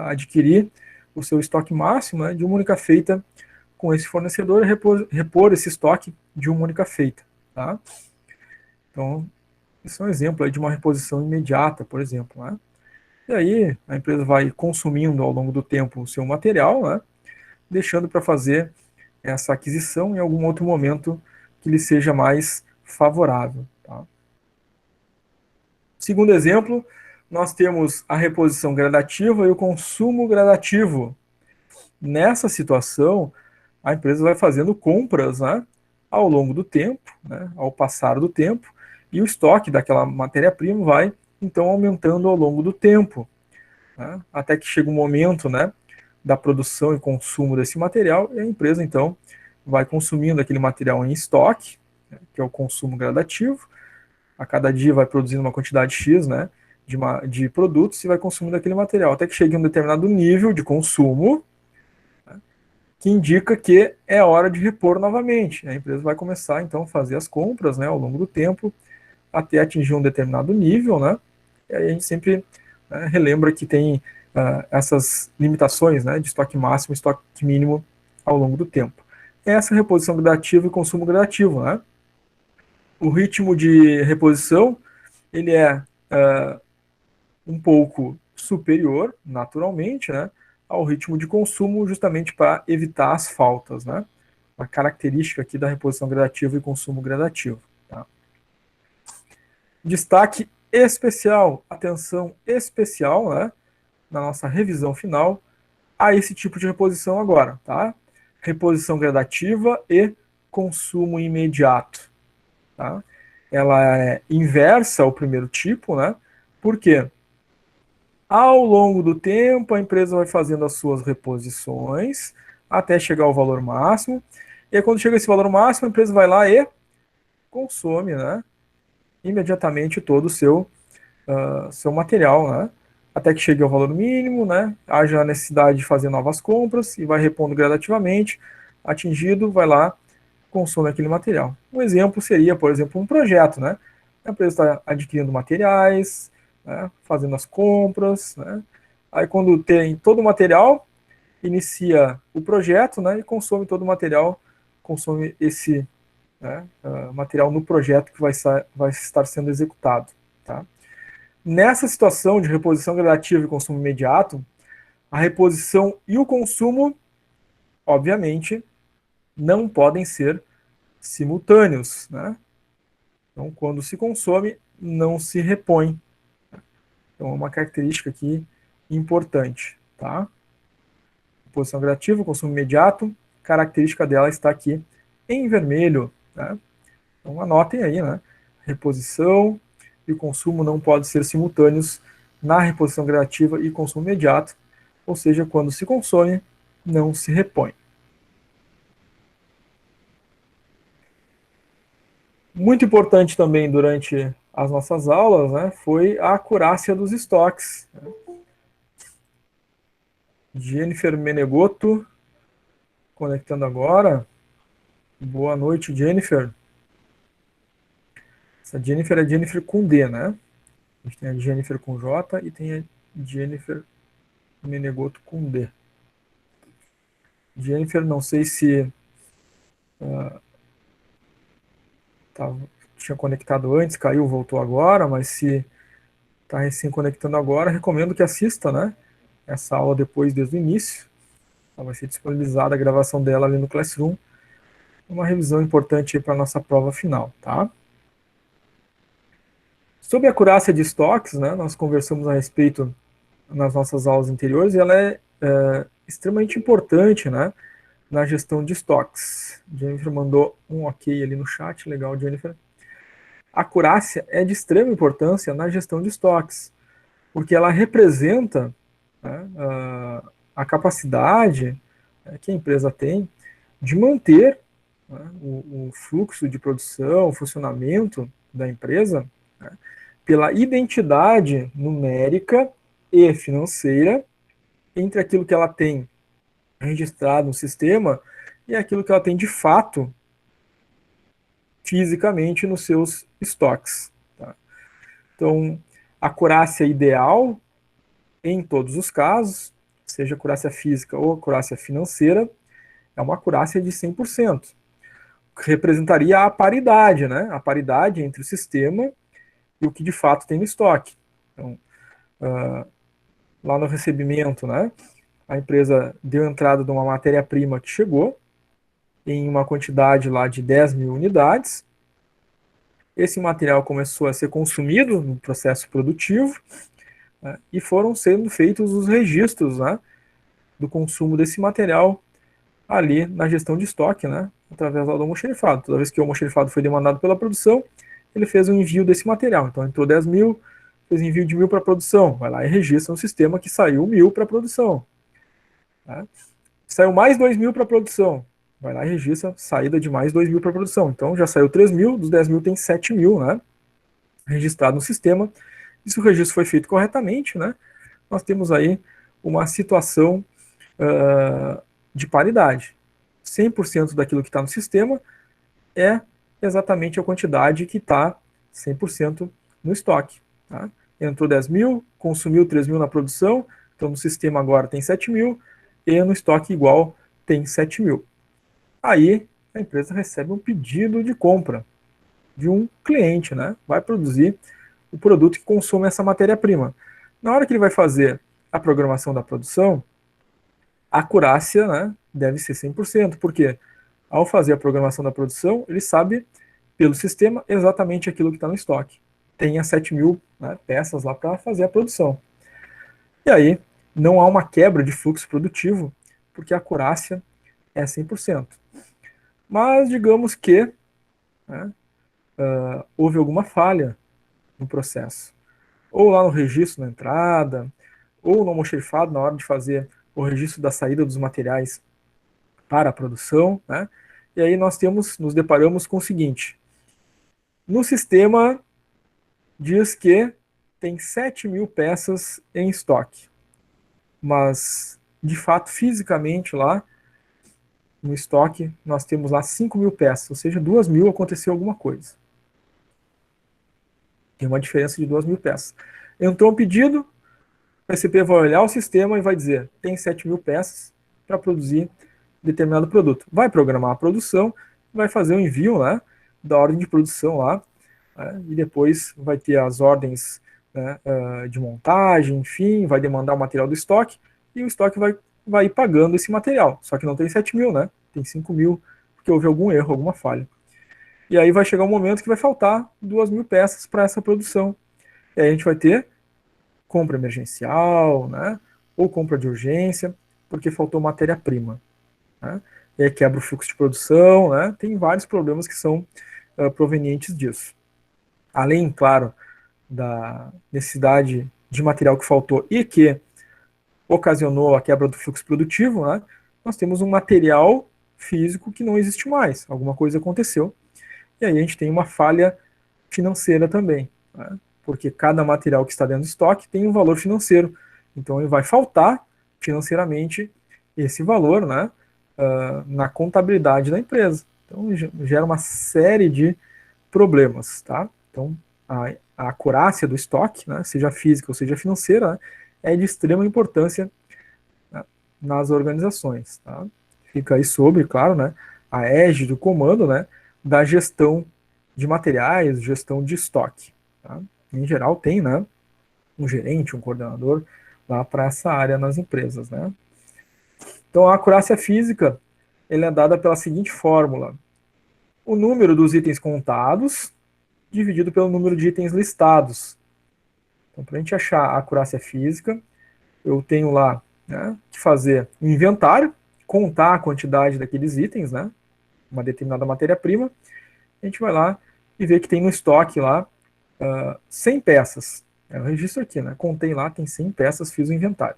adquirir o seu estoque máximo, né, de uma única feita com esse fornecedor e repor esse estoque de uma única feita. Tá? Então, esse é um exemplo aí de uma reposição imediata, por exemplo. Né? E aí a empresa vai consumindo ao longo do tempo o seu material, né, deixando para fazer essa aquisição em algum outro momento que lhe seja mais favorável. Tá? Segundo exemplo, nós temos a reposição gradativa e o consumo gradativo. Nessa situação, a empresa vai fazendo compras, né, ao longo do tempo, né, ao passar do tempo, e o estoque daquela matéria-prima vai, então, aumentando ao longo do tempo, né, até que chega um momento, né, da produção e consumo desse material, e a empresa, então, vai consumindo aquele material em estoque, né, que é o consumo gradativo. A cada dia vai produzindo uma quantidade X, né, de produtos e vai consumindo aquele material, até que chegue a um determinado nível de consumo, né, que indica que é hora de repor novamente. A empresa vai começar, então, a fazer as compras, né, ao longo do tempo, até atingir um determinado nível, né, e aí a gente sempre, né, relembra que tem essas limitações, né, de estoque máximo e estoque mínimo ao longo do tempo. Essa reposição gradativa e consumo gradativo, né? O ritmo de reposição, ele é um pouco superior, naturalmente, né, ao ritmo de consumo, justamente para evitar as faltas, né? Uma característica aqui da reposição gradativa e consumo gradativo. Tá? Destaque especial, atenção especial, né, na nossa revisão final, a esse tipo de reposição agora, tá? Reposição gradativa e consumo imediato, tá? Ela é inversa ao primeiro tipo, né? Por quê? Ao longo do tempo, a empresa vai fazendo as suas reposições até chegar ao valor máximo. E aí, quando chega esse valor máximo, a empresa vai lá e consome, né, imediatamente todo o seu material, né, até que chegue ao valor mínimo, né, haja a necessidade de fazer novas compras e vai repondo gradativamente. Atingido, vai lá, consome aquele material. Um exemplo seria, por exemplo, um projeto, né? A empresa está adquirindo materiais, né, fazendo as compras, né? Aí quando tem todo o material, inicia o projeto, né, e consome todo o material, consome esse, né, material no projeto que vai estar sendo executado. Tá? Nessa situação de reposição gradativa e consumo imediato, a reposição e o consumo, obviamente, não podem ser simultâneos, né? Então, quando se consome, não se repõe. Então, é uma característica aqui importante, tá? Reposição gradativa, consumo imediato, característica dela está aqui em vermelho, né? Então, anotem aí, né? Reposição e consumo não podem ser simultâneos na reposição gradativa e consumo imediato, ou seja, quando se consome, não se repõe. Muito importante também durante as nossas aulas, né, foi a acurácia dos estoques. Jennifer Menegotto, conectando agora. Boa noite, Jennifer. Essa Jennifer é Jennifer com D, né? A gente tem a Jennifer com J e tem a Jennifer Menegotto com D. Jennifer, não sei se tinha conectado antes, caiu, voltou agora, mas se está recém conectando agora, recomendo que assista, né, essa aula depois, desde o início. Ela vai ser disponibilizada a gravação dela ali no Classroom. Uma revisão importante para a nossa prova final, tá? Sobre a acurácia de estoques, né, nós conversamos a respeito nas nossas aulas anteriores, e ela é extremamente importante, né, na gestão de estoques. Jennifer mandou um ok ali no chat, legal, Jennifer. A acurácia é de extrema importância na gestão de estoques, porque ela representa, né, a capacidade, né, que a empresa tem de manter, né, o fluxo de produção, o funcionamento da empresa, né, pela identidade numérica e financeira entre aquilo que ela tem registrado no sistema e aquilo que ela tem de fato fisicamente nos seus estoques. Tá? Então, a acurácia ideal em todos os casos, seja acurácia física ou acurácia financeira, é uma acurácia de 100%, que representaria a paridade, né? A paridade entre o sistema e o que de fato tem no estoque. Então, lá no recebimento, né, a empresa deu entrada de uma matéria-prima que chegou em uma quantidade lá de 10 mil unidades. Esse material começou a ser consumido no processo produtivo. né, e foram sendo feitos os registros, né, do consumo desse material ali na gestão de estoque, né, através do almoxarifado. Toda vez que o almoxarifado foi demandado pela produção, ele fez o envio desse material. Então entrou 10 mil, fez envio de 1.000 para a produção, vai lá e registra no sistema que saiu 1.000 para a produção. Né? Saiu mais 2.000 para a produção, vai lá e registra saída de mais 2.000 para a produção. Então já saiu 3.000, dos 10.000 tem 7.000, né, registrado no sistema. E se o registro foi feito corretamente, né, nós temos aí uma situação de paridade. 100% daquilo que está no sistema é exatamente a quantidade que está 100% no estoque. Tá? Entrou 10.000, consumiu 3.000 na produção, então no sistema agora tem 7.000, e no estoque igual tem 7.000. Aí a empresa recebe um pedido de compra de um cliente, né? Vai produzir o produto que consome essa matéria-prima. Na hora que ele vai fazer a programação da produção, a acurácia, né, deve ser 100%, porque ao fazer a programação da produção, ele sabe pelo sistema exatamente aquilo que está no estoque. Tem as 7.000, né, peças lá para fazer a produção. E aí não há uma quebra de fluxo produtivo, porque a acurácia é 100%. Mas digamos que, né, houve alguma falha no processo. Ou lá no registro na entrada, ou no almoxarifado na hora de fazer o registro da saída dos materiais para a produção, né? E aí nós nos deparamos com o seguinte: no sistema diz que tem 7.000 peças em estoque, mas de fato fisicamente lá no estoque nós temos lá 5.000 peças, ou seja, 2.000 aconteceu alguma coisa. Tem uma diferença de 2.000 peças. Entrou um pedido, o PCP vai olhar o sistema e vai dizer: tem 7.000 peças para produzir determinado produto. Vai programar a produção, vai fazer o envio, né, da ordem de produção lá, né, e depois vai ter as ordens, né, de montagem, enfim, vai demandar o material do estoque, e o estoque vai ir pagando esse material. Só que não tem 7.000, né? Tem 5.000, porque houve algum erro, alguma falha. E aí vai chegar um momento que vai faltar 2.000 peças para essa produção. E aí a gente vai ter compra emergencial, né? Ou compra de urgência, porque faltou matéria-prima. Né? E aí quebra o fluxo de produção, né? Tem vários problemas que são provenientes disso. Além, claro, da necessidade de material que faltou e que ocasionou a quebra do fluxo produtivo, né? Nós temos um material físico que não existe mais. Alguma coisa aconteceu. E aí a gente tem uma falha financeira também, né? Porque cada material que está dentro do estoque tem um valor financeiro. Então ele vai faltar financeiramente esse valor, né, na contabilidade da empresa. Então gera uma série de problemas, tá? Então a acurácia do estoque, né, seja física ou seja financeira, né, é de extrema importância, né, nas organizações, tá? Fica aí sobre, claro, né, a égide do comando, né, da gestão de materiais, gestão de estoque. Tá? Em geral tem, né, um gerente, um coordenador lá para essa área nas empresas, né? Então a acurácia física ele é dada pela seguinte fórmula: o número dos itens contados dividido pelo número de itens listados. Então, para a gente achar a acurácia física, eu tenho lá, né, que fazer um inventário, contar a quantidade daqueles itens, né, uma determinada matéria-prima. A gente vai lá e vê que tem no estoque lá 100 peças. Eu registro aqui, né? Contei lá, tem 100 peças, fiz o inventário.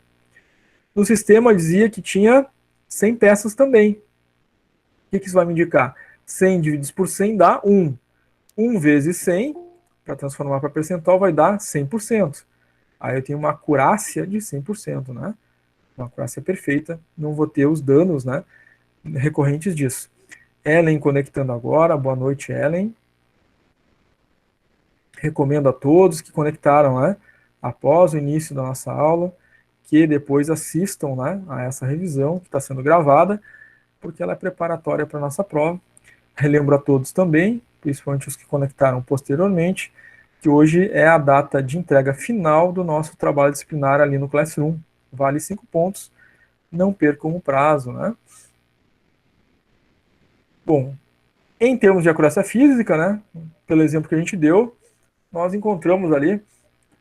No sistema dizia que tinha 100 peças também. O que isso vai me indicar? 100 divididos por 100 dá 1. 1 vezes 100, para transformar para percentual, vai dar 100%. Aí eu tenho uma acurácia de 100%, né? Uma acurácia perfeita, não vou ter os danos, né, recorrentes disso. Ellen conectando agora, boa noite, Ellen. Recomendo a todos que conectaram, né, após o início da nossa aula, que depois assistam, né, a essa revisão que está sendo gravada, porque ela é preparatória para a nossa prova. Relembro a todos também, principalmente os que conectaram posteriormente, que hoje é a data de entrega final do nosso trabalho disciplinar ali no Classroom. Vale 5 pontos, não percam o prazo, né? Bom, em termos de acurácia física, né, pelo exemplo que a gente deu, nós encontramos ali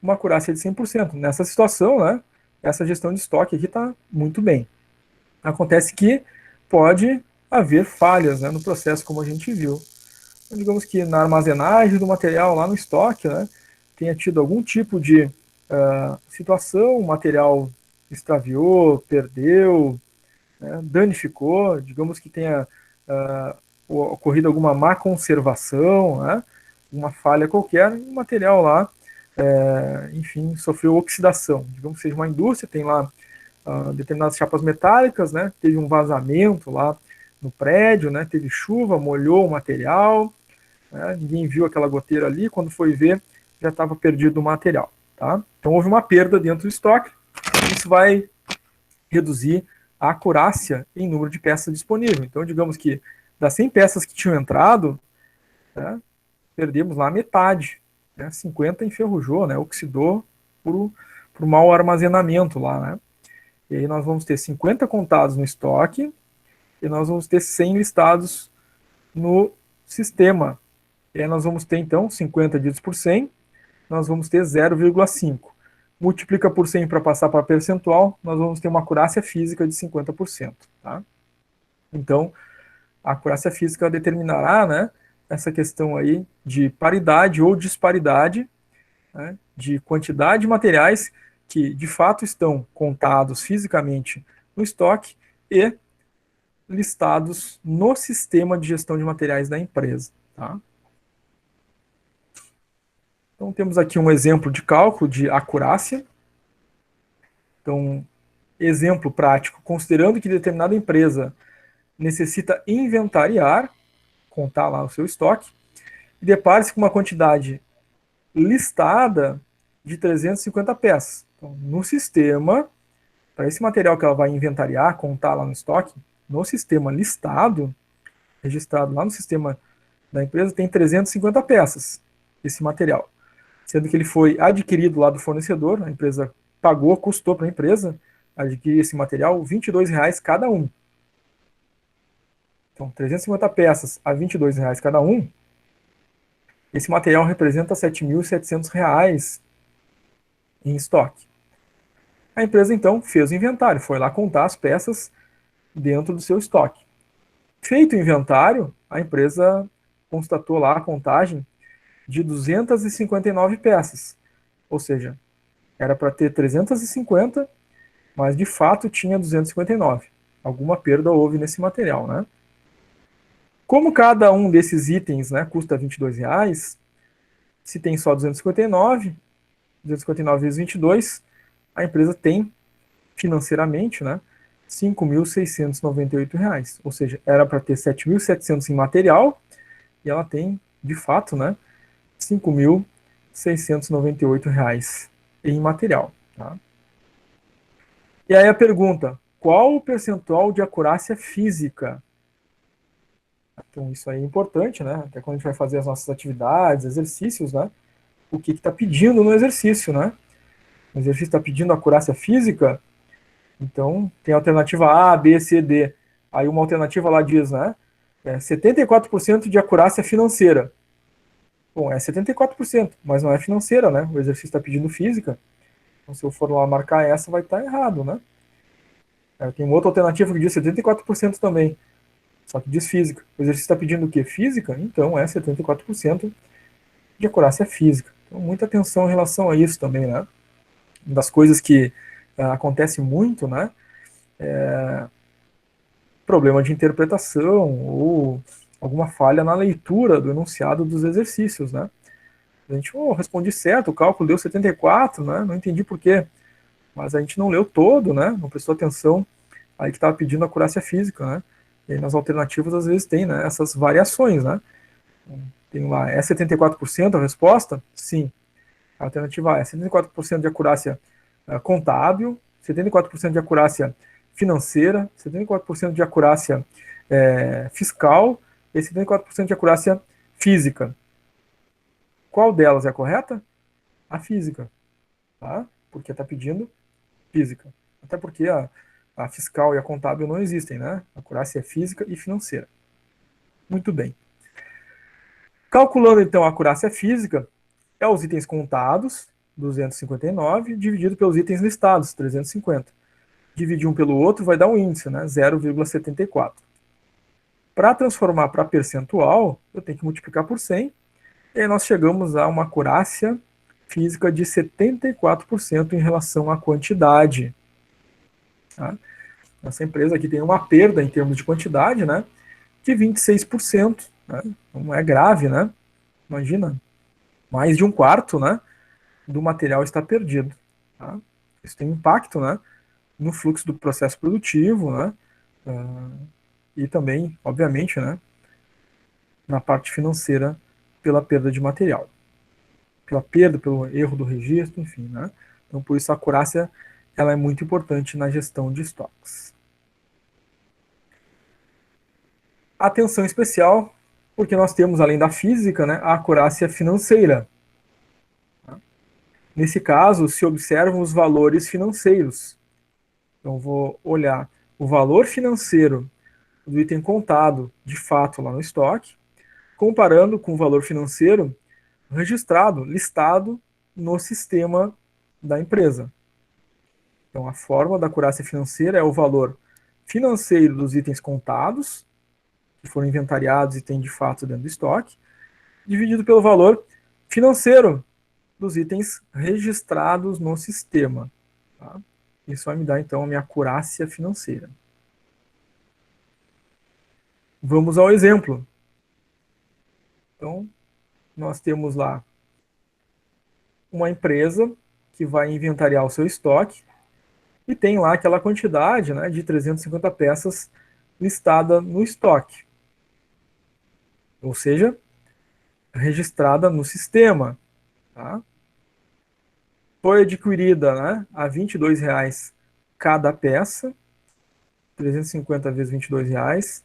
uma acurácia de 100%. Nessa situação, né, essa gestão de estoque aqui está muito bem. Acontece que pode haver falhas, né, no processo, como a gente viu. Então, digamos que na armazenagem do material lá no estoque, né, tenha tido algum tipo de situação, o material extraviou, perdeu, né, danificou, digamos que tenha ocorrido alguma má conservação, né, uma falha qualquer, e o material lá, enfim, sofreu oxidação. Digamos que seja uma indústria, tem lá determinadas chapas metálicas, né, teve um vazamento lá no prédio, né, teve chuva, molhou o material, né, ninguém viu aquela goteira ali, quando foi ver, já estava perdido o material. Tá? Então houve uma perda dentro do estoque, isso vai reduzir a acurácia em número de peças disponíveis. Então, digamos que das 100 peças que tinham entrado, né, perdemos lá metade, né, 50 enferrujou, né, oxidou por mau armazenamento lá. Né? E aí nós vamos ter 50 contados no estoque e nós vamos ter 100 listados no sistema. E aí nós vamos ter, então, 50 divididos por 100, nós vamos ter 0,5. Multiplica por 100 para passar para percentual, nós vamos ter uma acurácia física de 50%. Tá? Então, a acurácia física determinará, né, essa questão aí de paridade ou disparidade, né, de quantidade de materiais que de fato estão contados fisicamente no estoque e listados no sistema de gestão de materiais da empresa. Tá? Então, temos aqui um exemplo de cálculo de acurácia. Então, exemplo prático, considerando que determinada empresa necessita inventariar, contar lá o seu estoque, e depare-se com uma quantidade listada de 350 peças. Então, no sistema, para esse material que ela vai inventariar, contar lá no estoque, no sistema listado, registrado lá no sistema da empresa, tem 350 peças esse material. Sendo que ele foi adquirido lá do fornecedor, a empresa pagou, custou para a empresa adquirir esse material R$ 22,00 cada um. Então, 350 peças a R$ 22,00 cada um, esse material representa R$ 7.700 em estoque. A empresa, então, fez o inventário, foi lá contar as peças dentro do seu estoque. Feito o inventário, a empresa constatou lá a contagem de 259 peças. Ou seja, era para ter 350, mas de fato tinha 259. Alguma perda houve nesse material, né? Como cada um desses itens, né, custa R$ 22,00, se tem só 259, 259 vezes 22, a empresa tem financeiramente, né, R$ 5.698. Ou seja, era para ter 7.700 em material e ela tem, de fato, né, R$ 5.698 em material. Tá? E aí a pergunta, qual o percentual de acurácia física? Então isso aí é importante, né? Até quando a gente vai fazer as nossas atividades, exercícios, né? O que está pedindo no exercício, né? O exercício está pedindo acurácia física, então tem a alternativa A, B, C, D. Aí uma alternativa lá diz, né? 74% de acurácia financeira. Bom, é 74%, mas não é financeira, né? O exercício está pedindo física. Então, se eu for lá marcar essa, vai estar errado, né? Tem uma outra alternativa que diz 74% também, só que diz física. O exercício está pedindo o quê? Física? Então é 74% de acurácia física. Então, muita atenção em relação a isso também, né? Uma das coisas que acontece muito, né? Problema de interpretação ou alguma falha na leitura do enunciado dos exercícios, né? A gente, respondi certo, o cálculo deu 74, né? Não entendi por quê. Mas a gente não leu todo, né? Não prestou atenção aí que estava pedindo acurácia física, né? E aí nas alternativas às vezes tem, né, essas variações, né? Tem lá, é 74% a resposta? Sim. A alternativa A é 74% de acurácia contábil, 74% de acurácia financeira, 74% de acurácia fiscal e 74% de acurácia física. Qual delas é a correta? A física, tá? Porque está pedindo física. Até porque a fiscal e a contábil não existem, né? A acurácia é física e financeira. Muito bem. Calculando então a acurácia física, é os itens contados 259, dividido pelos itens listados, 350. Dividir um pelo outro vai dar um índice, né? 0,74. Para transformar para percentual, eu tenho que multiplicar por 100, e aí nós chegamos a uma acurácia física de 74% em relação à quantidade. Tá? Essa empresa aqui tem uma perda em termos de quantidade, né, de 26%. Né? Não é grave, né? Imagina, mais de um quarto, né, do material está perdido. Tá? Isso tem impacto, né, no fluxo do processo produtivo, né, e também, obviamente, né, na parte financeira pela perda de material, pela perda, pelo erro do registro, enfim, né? Então, por isso a acurácia ela é muito importante na gestão de estoques. Atenção especial, porque nós temos, além da física, né, a acurácia financeira. Nesse caso, se observam os valores financeiros. Então, vou olhar o valor financeiro do item contado de fato lá no estoque, comparando com o valor financeiro registrado, listado no sistema da empresa. Então, a forma da acurácia financeira é o valor financeiro dos itens contados, que foram inventariados e têm de fato dentro do estoque, dividido pelo valor financeiro dos itens registrados no sistema. Tá? Isso vai me dar, então, a minha acurácia financeira. Vamos ao exemplo. Então, nós temos lá uma empresa que vai inventariar o seu estoque e tem lá aquela quantidade, né, de 350 peças listada no estoque. Ou seja, registrada no sistema. Tá? Foi adquirida, né, a R$ 22,00 cada peça, 350 vezes R$ 22,00,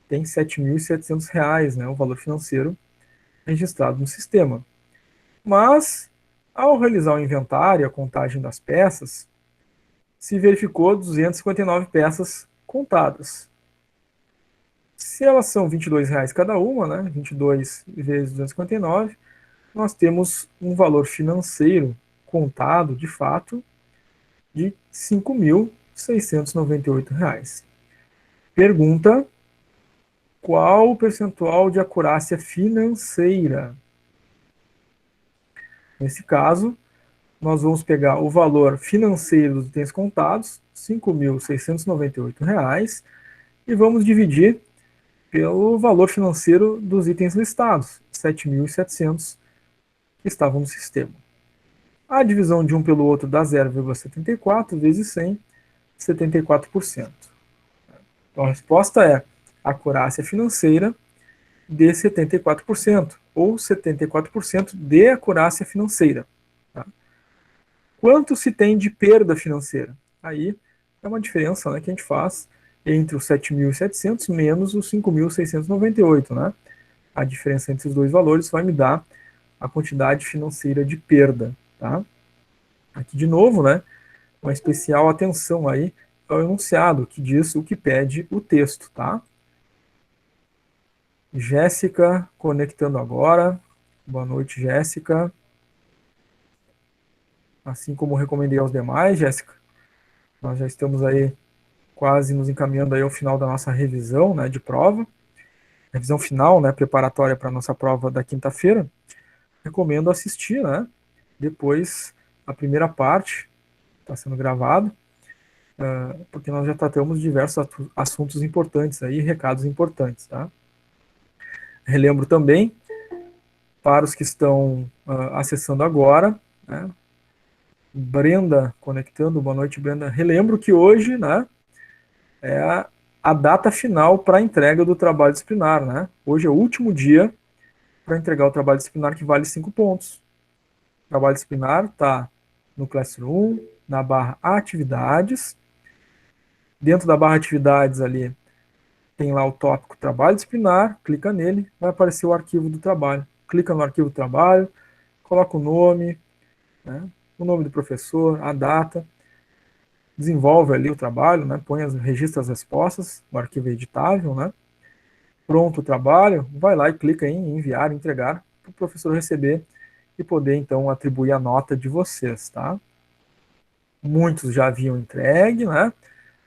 tem R$ 7.700, né, o valor financeiro registrado no sistema. Mas, ao realizar o inventário, a contagem das peças, se verificou 259 peças contadas. Se elas são R$ 22,00 cada uma, né, 22 vezes 259, nós temos um valor financeiro contado, de fato, de R$ 5.698. Pergunta: qual o percentual de acurácia financeira? Nesse caso, nós vamos pegar o valor financeiro dos itens contados, R$ 5.698, e vamos dividir pelo valor financeiro dos itens listados, 7.700, que estavam no sistema. A divisão de um pelo outro dá 0,74 vezes 100, 74%. Então a resposta é acurácia financeira de 74%, ou 74% de acurácia financeira. Tá? Quanto se tem de perda financeira? Aí é uma diferença, né, que a gente faz entre os 7.700 menos os 5.698. Né? A diferença entre os dois valores vai me dar a quantidade financeira de perda. Tá? Aqui de novo, né, uma especial atenção aí ao enunciado, que diz o que pede o texto. Tá? Jéssica conectando agora. Boa noite, Jéssica. Assim como recomendei aos demais, Jéssica, nós já estamos aí quase nos encaminhando aí ao final da nossa revisão, né, de prova. Revisão final, né, preparatória para a nossa prova da quinta-feira. Recomendo assistir, né, depois a primeira parte, está sendo gravado, porque nós já tratamos diversos assuntos importantes aí, recados importantes, tá? Relembro também, para os que estão acessando agora, né, Brenda conectando, boa noite, Brenda. Relembro que hoje, né, é a data final para a entrega do trabalho disciplinar, né? Hoje é o último dia para entregar o trabalho disciplinar, que vale 5 pontos. O trabalho disciplinar está no Classroom, na barra Atividades. Dentro da barra Atividades ali, tem lá o tópico Trabalho Disciplinar, clica nele, vai aparecer o arquivo do trabalho. Clica no arquivo do trabalho, coloca o nome, né, o nome do professor, a data, desenvolve ali o trabalho, né, registra as respostas, o arquivo é editável, né, pronto o trabalho, vai lá e clica em enviar, entregar, para o professor receber e poder, então, atribuir a nota de vocês, tá? Muitos já haviam entregue, né?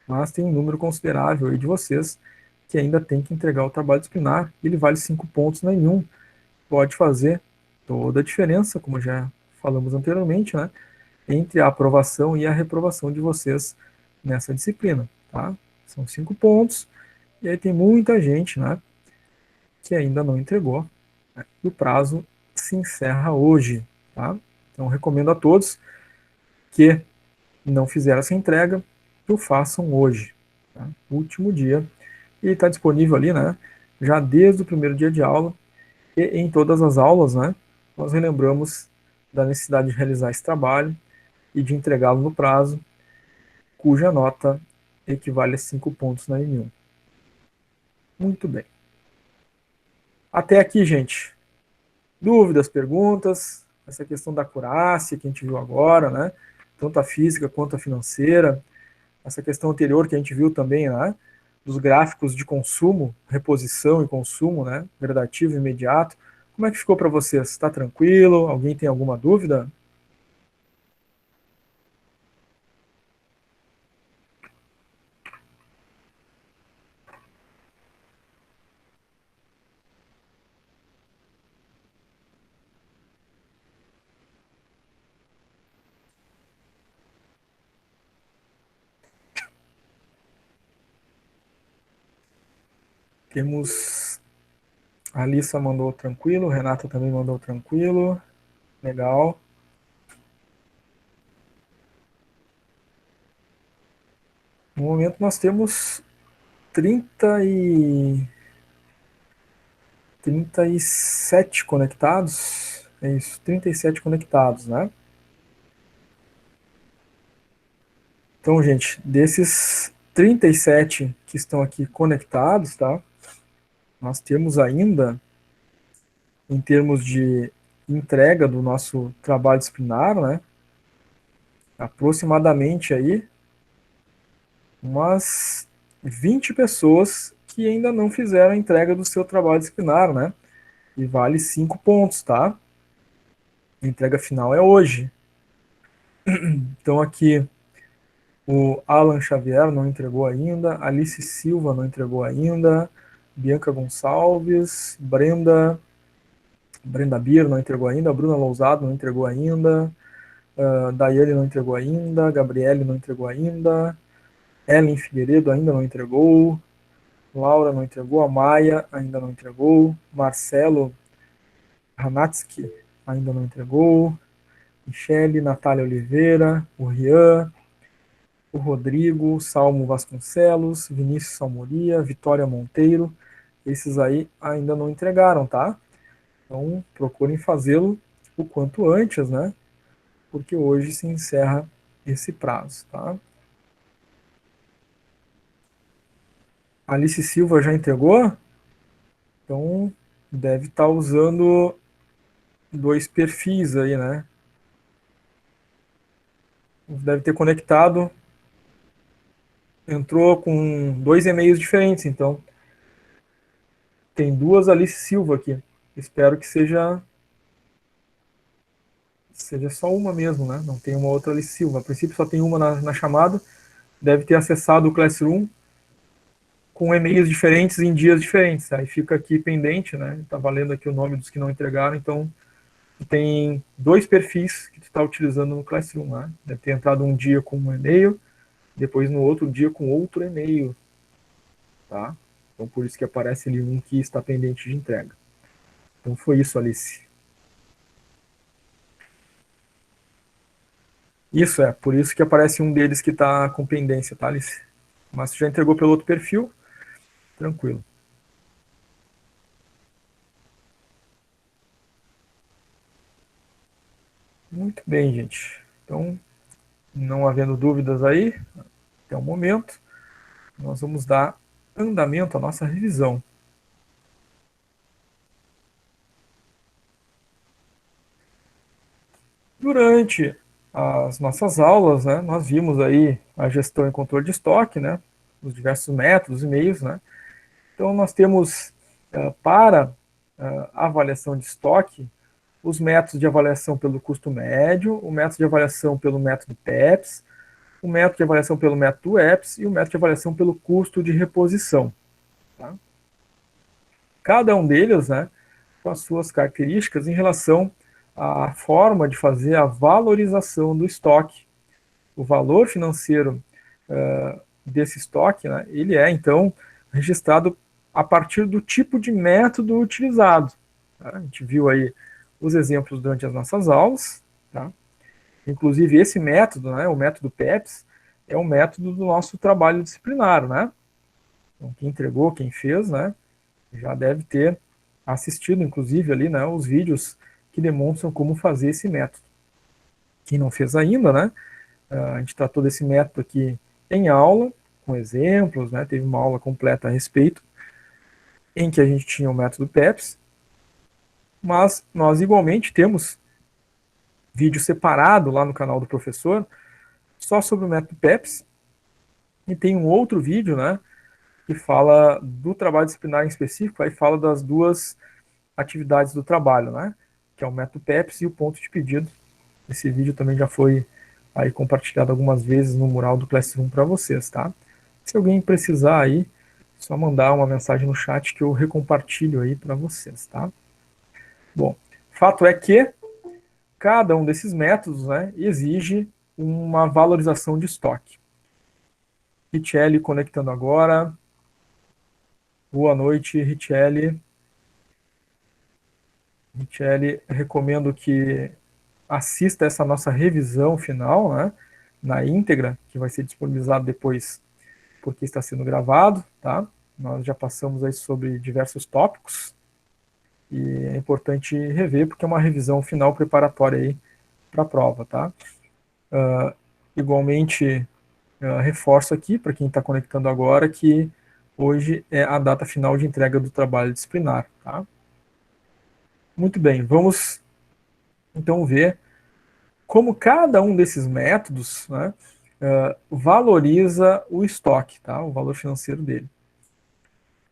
Mas tem um número considerável aí de vocês que ainda tem que entregar o trabalho disciplinar. Ele vale 5 pontos nenhum. Pode fazer toda a diferença, como já falamos anteriormente, né? Entre a aprovação e a reprovação de vocês nessa disciplina, tá? São 5 pontos. E aí tem muita gente, né? Que ainda não entregou, né? E o prazo se encerra hoje, tá? Então recomendo a todos que não fizeram essa entrega, que o façam hoje, tá? Último dia. E está disponível ali, né? Já desde o primeiro dia de aula e em todas as aulas, né? Nós relembramos da necessidade de realizar esse trabalho e de entregá-lo no prazo, cuja nota equivale a 5 pontos na N1. Muito bem. Até aqui, gente. Dúvidas, perguntas? Essa questão da acurácia que a gente viu agora, né? Tanto a física quanto a financeira. Essa questão anterior que a gente viu também, né? Dos gráficos de consumo, reposição e consumo, né? Gradativo e imediato. Como é que ficou para vocês? Está tranquilo? Alguém tem alguma dúvida? Temos. A Alissa mandou tranquilo, Renata também mandou tranquilo. Legal. No momento nós temos 30 e 37 conectados. É isso, 37 conectados, né? Então, gente, desses 37 que estão aqui conectados, tá? Nós temos ainda, em termos de entrega do nosso trabalho disciplinar, né? Aproximadamente aí umas 20 pessoas que ainda não fizeram a entrega do seu trabalho disciplinar, né? E vale 5 pontos, tá? A entrega final é hoje. Então aqui o Alan Xavier não entregou ainda, Alice Silva não entregou ainda, Bianca Gonçalves, Brenda Bier não entregou ainda, Bruna Lousado não entregou ainda, Daiane não entregou ainda, Gabriele não entregou ainda, Ellen Figueiredo ainda não entregou, Laura não entregou, a Maia ainda não entregou, Marcelo Hanatsky ainda não entregou, Michele, Natália Oliveira, o Rian, o Rodrigo, Salmo Vasconcelos, Vinícius Salmoria, Vitória Monteiro, esses aí ainda não entregaram, tá? Então procurem fazê-lo o quanto antes, né? Porque hoje se encerra esse prazo, tá? Alice Silva já entregou? Então deve estar usando dois perfis aí, né? Deve ter conectado, entrou com dois e-mails diferentes, então tem duas Alice Silva aqui. Espero que seja só uma mesmo, né? Não tem uma outra Alice Silva. A princípio só tem uma na chamada. Deve ter acessado o Classroom com e-mails diferentes em dias diferentes. Aí fica aqui pendente, né? Tá valendo aqui o nome dos que não entregaram. Então tem dois perfis que tu está utilizando no Classroom, né? Deve ter entrado um dia com um e-mail, depois no outro dia com outro e-mail, tá? Então por isso que aparece ali um que está pendente de entrega. Então foi isso, Alice. Isso é, por isso que aparece um deles que está com pendência, tá, Alice? Mas você já entregou pelo outro perfil, tranquilo. Muito bem, gente. Então, não havendo dúvidas aí, até o momento, nós vamos dar andamento à nossa revisão. Durante as nossas aulas, né, nós vimos aí a gestão e controle de estoque, né, os diversos métodos e meios, né. Então, nós temos para avaliação de estoque os métodos de avaliação pelo custo médio, o método de avaliação pelo método PEPS, o método de avaliação pelo método EPS e o método de avaliação pelo custo de reposição. Tá? Cada um deles, né, com as suas características em relação à forma de fazer a valorização do estoque. O valor financeiro desse estoque, né, ele é, então, registrado a partir do tipo de método utilizado. Tá? A gente viu aí os exemplos durante as nossas aulas. Tá? Inclusive, esse método, né, o método PEPS, é um método do nosso trabalho disciplinar. Né? Então, quem entregou, quem fez, né, já deve ter assistido, inclusive, ali, né, os vídeos que demonstram como fazer esse método. Quem não fez ainda, né, a gente tratou desse método aqui em aula, com exemplos, né, teve uma aula completa a respeito, em que a gente tinha o método PEPS, mas nós igualmente temos vídeo separado lá no canal do professor, só sobre o método PEPS, e tem um outro vídeo, né, que fala do trabalho disciplinar em específico, aí fala das duas atividades do trabalho, né, que é o método PEPS e o ponto de pedido. Esse vídeo também já foi aí compartilhado algumas vezes no mural do Classroom para vocês, tá? Se alguém precisar aí, é só mandar uma mensagem no chat que eu recompartilho aí para vocês, tá? Bom, fato é que cada um desses métodos, né, exige uma valorização de estoque. Richelle conectando agora. Boa noite, Richelle. Richelle, recomendo que assista essa nossa revisão final, né, na íntegra, que vai ser disponibilizado depois, porque está sendo gravado, tá? Nós já passamos aí sobre diversos tópicos, e é importante rever, porque é uma revisão final preparatória aí para a prova, tá? Igualmente, reforço aqui, para quem está conectando agora, que hoje é a data final de entrega do trabalho disciplinar, tá? Muito bem, vamos então ver como cada um desses métodos, né, valoriza o estoque, tá? O valor financeiro dele.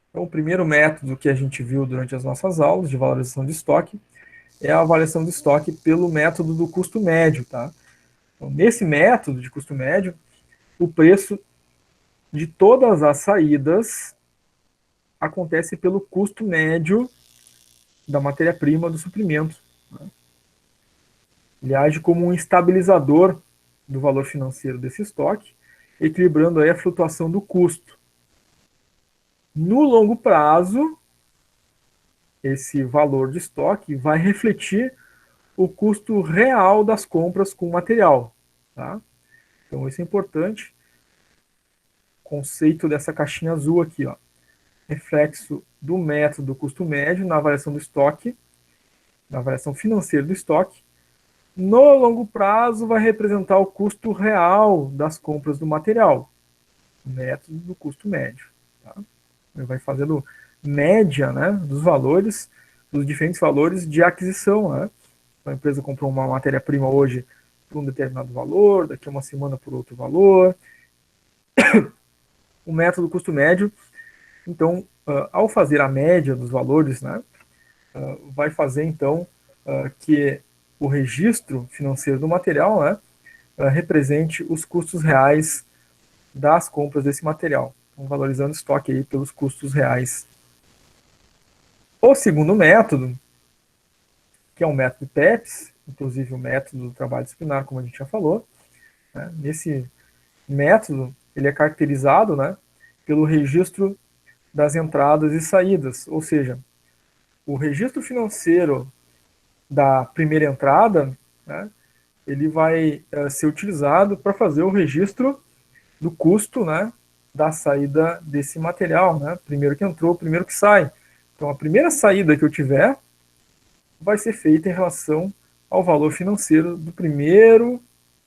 Então, o primeiro método que a gente viu durante as nossas aulas de valorização de estoque é a avaliação de estoque pelo método do custo médio. Tá? Então, nesse método de custo médio, o preço de todas as saídas acontece pelo custo médio da matéria-prima do suprimento. Né? Ele age como um estabilizador do valor financeiro desse estoque, equilibrando aí a flutuação do custo. No longo prazo, esse valor de estoque vai refletir o custo real das compras com material. Tá? Então, isso é importante. Conceito dessa caixinha azul aqui, ó. Reflexo do método custo médio na avaliação do estoque, na avaliação financeira do estoque. No longo prazo, vai representar o custo real das compras do material. Método do custo médio. Tá? Ele vai fazendo média, né, dos valores, dos diferentes valores de aquisição. Né? A empresa comprou uma matéria-prima hoje por um determinado valor, daqui a uma semana por outro valor. O método custo médio, então, ao fazer a média dos valores, né, vai fazer, então, que o registro financeiro do material, né, represente os custos reais das compras desse material. Então, valorizando o estoque aí pelos custos reais. O segundo método, que é o método PEPS, inclusive o método do trabalho disciplinar, como a gente já falou, né, nesse método, ele é caracterizado, né, pelo registro das entradas e saídas, ou seja, o registro financeiro da primeira entrada, né, ele vai ser utilizado para fazer o registro do custo, né, da saída desse material, né, primeiro que entrou, primeiro que sai. Então, a primeira saída que eu tiver vai ser feita em relação ao valor financeiro do primeiro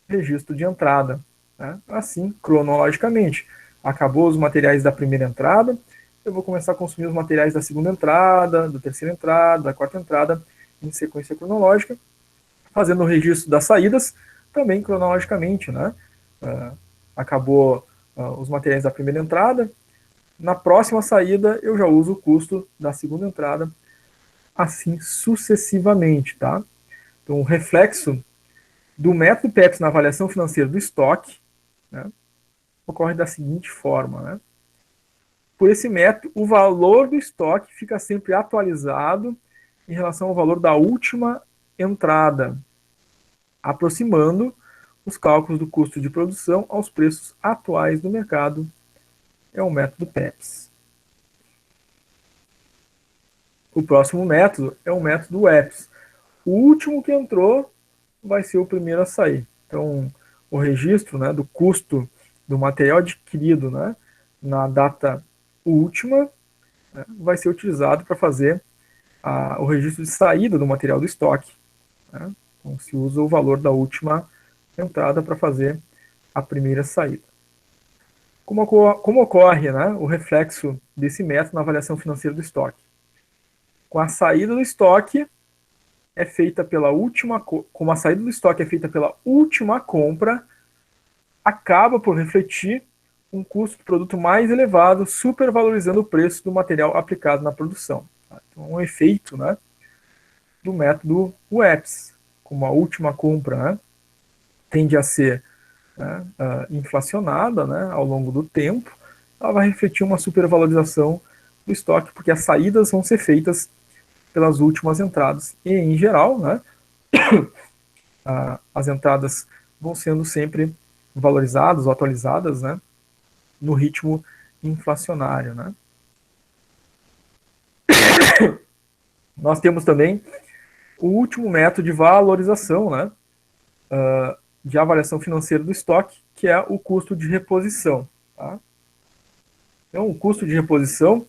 registro de entrada. Né? Assim, cronologicamente. Acabou os materiais da primeira entrada, eu vou começar a consumir os materiais da segunda entrada, da terceira entrada, da quarta entrada, em sequência cronológica, fazendo o registro das saídas, também cronologicamente. Né? Acabou os materiais da primeira entrada, na próxima saída eu já uso o custo da segunda entrada, assim sucessivamente. Tá? Então, o reflexo do método PEPS na avaliação financeira do estoque, né, ocorre da seguinte forma, né? Por esse método, o valor do estoque fica sempre atualizado em relação ao valor da última entrada, aproximando os cálculos do custo de produção aos preços atuais do mercado. É o método PEPS. O próximo método é o método EPS. O último que entrou vai ser o primeiro a sair. Então, o registro, né, do custo do material adquirido, né, na data última, né, vai ser utilizado para fazer o registro de saída do material do estoque. Né? Então, se usa o valor da última entrada para fazer a primeira saída. Como ocorre, né, o reflexo desse método na avaliação financeira do estoque? Com a saída do estoque é feita pela última, como a saída do estoque é feita pela última compra, acaba por refletir um custo de produto mais elevado, supervalorizando o preço do material aplicado na produção. Então, um efeito, né, do método UEPS, como a última compra, né, tende a ser, né, inflacionada, né, ao longo do tempo, ela vai refletir uma supervalorização do estoque, porque as saídas vão ser feitas pelas últimas entradas. E, em geral, né, as entradas vão sendo sempre valorizadas ou atualizadas, né, no ritmo inflacionário. Né. Nós temos também o último método de valorização, né, de avaliação financeira do estoque, que é o custo de reposição. Tá? Então, o custo de reposição,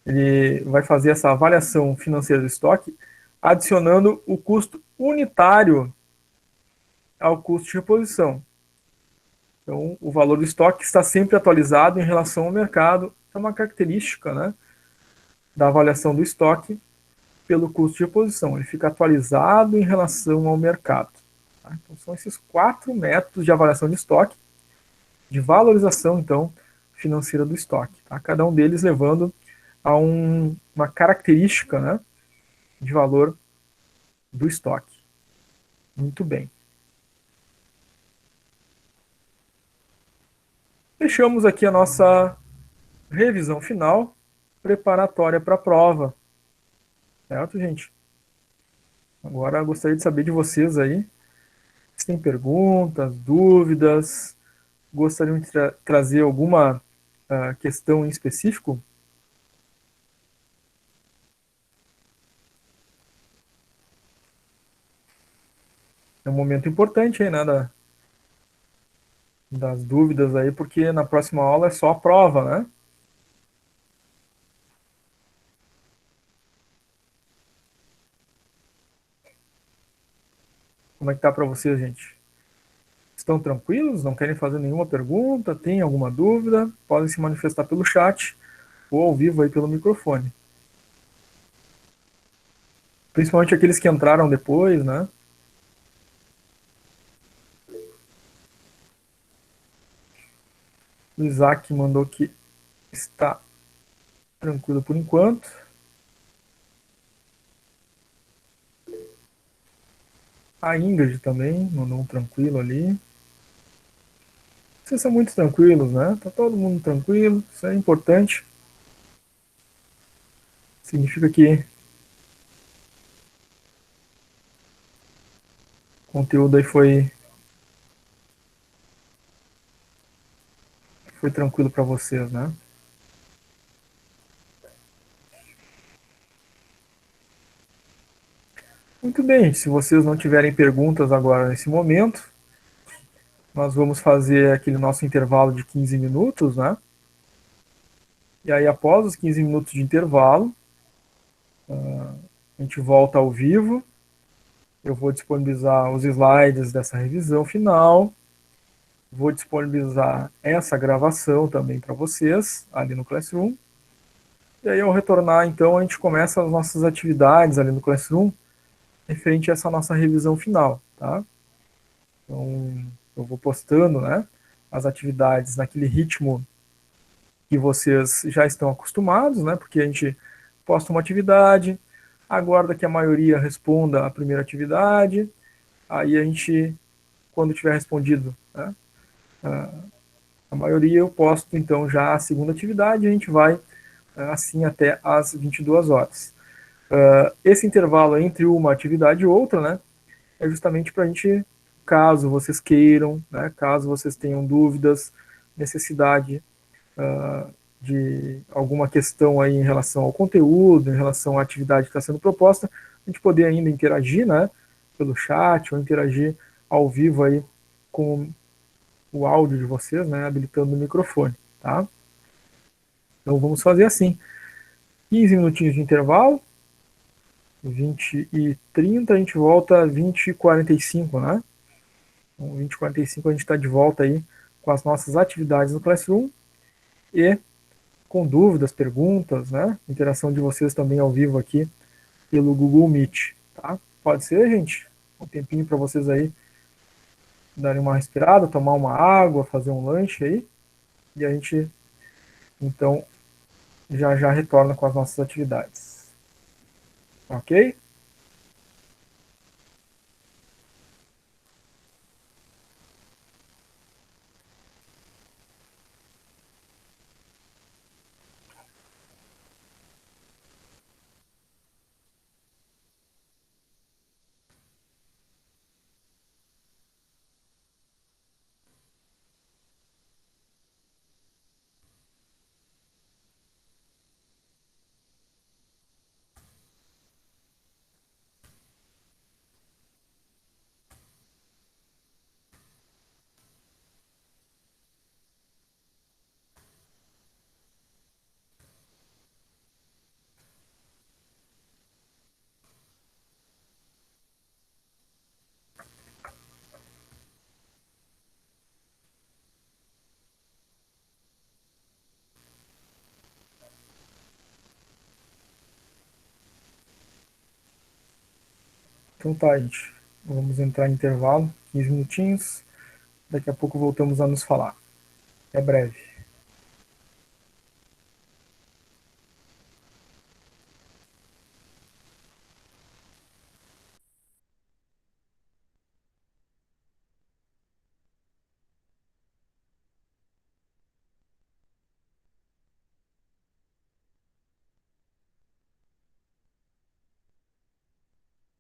ele vai fazer essa avaliação financeira do estoque, adicionando o custo unitário ao custo de reposição. Então, o valor do estoque está sempre atualizado em relação ao mercado. É uma característica, né, da avaliação do estoque pelo custo de reposição. Ele fica atualizado em relação ao mercado. Tá? Então, são esses 4 métodos de avaliação de estoque, de valorização, então, financeira do estoque. Tá? Cada um deles levando a uma característica, né, de valor do estoque. Muito bem. Fechamos aqui a nossa revisão final, preparatória para a prova. Certo, gente? Agora eu gostaria de saber de vocês aí, se tem perguntas, dúvidas, gostariam de trazer alguma questão em específico? É um momento importante aí, né, das dúvidas aí, porque na próxima aula é só a prova, né? Como é que tá para vocês, gente? Estão tranquilos? Não querem fazer nenhuma pergunta? Tem alguma dúvida? Podem se manifestar pelo chat ou ao vivo aí pelo microfone. Principalmente aqueles que entraram depois, né? O Isaac mandou que está tranquilo por enquanto. A Ingrid também mandou um tranquilo ali. Vocês são muito tranquilos, né? Tá todo mundo tranquilo, isso é importante. Significa que o conteúdo aí foi tranquilo para vocês, né? Muito bem, se vocês não tiverem perguntas agora nesse momento, nós vamos fazer aquele nosso intervalo de 15 minutos, né? E aí, após os 15 minutos de intervalo, a gente volta ao vivo. Eu vou disponibilizar os slides dessa revisão final. Vou disponibilizar essa gravação também para vocês, ali no Classroom. E aí, ao retornar, então, a gente começa as nossas atividades ali no Classroom, referente a essa nossa revisão final, tá? Então, eu vou postando, né, as atividades naquele ritmo que vocês já estão acostumados, né, porque a gente posta uma atividade, aguarda que a maioria responda a primeira atividade, aí a gente, quando tiver respondido, né, a maioria, eu posto então já a segunda atividade, e a gente vai assim até às 22 horas. Esse intervalo entre uma atividade e outra, né, é justamente para a gente, caso vocês queiram, né, caso vocês tenham dúvidas, necessidade de alguma questão aí em relação ao conteúdo, em relação à atividade que está sendo proposta, a gente poder ainda interagir, né, pelo chat ou interagir ao vivo aí com o áudio de vocês, né, habilitando o microfone, tá? Então vamos fazer assim, 15 minutinhos de intervalo, 20 e 30, a gente volta 20 e 45, né? Então, 20 e 45 a gente está de volta aí com as nossas atividades no Classroom e com dúvidas, perguntas, né? Interação de vocês também ao vivo aqui pelo Google Meet, tá? Pode ser, gente? Um tempinho para vocês aí darem uma respirada, tomar uma água, fazer um lanche aí, e a gente, então, já já retorna com as nossas atividades. Ok? Então tá, gente. Vamos entrar em intervalo, 15 minutinhos. Daqui a pouco voltamos a nos falar. Até breve.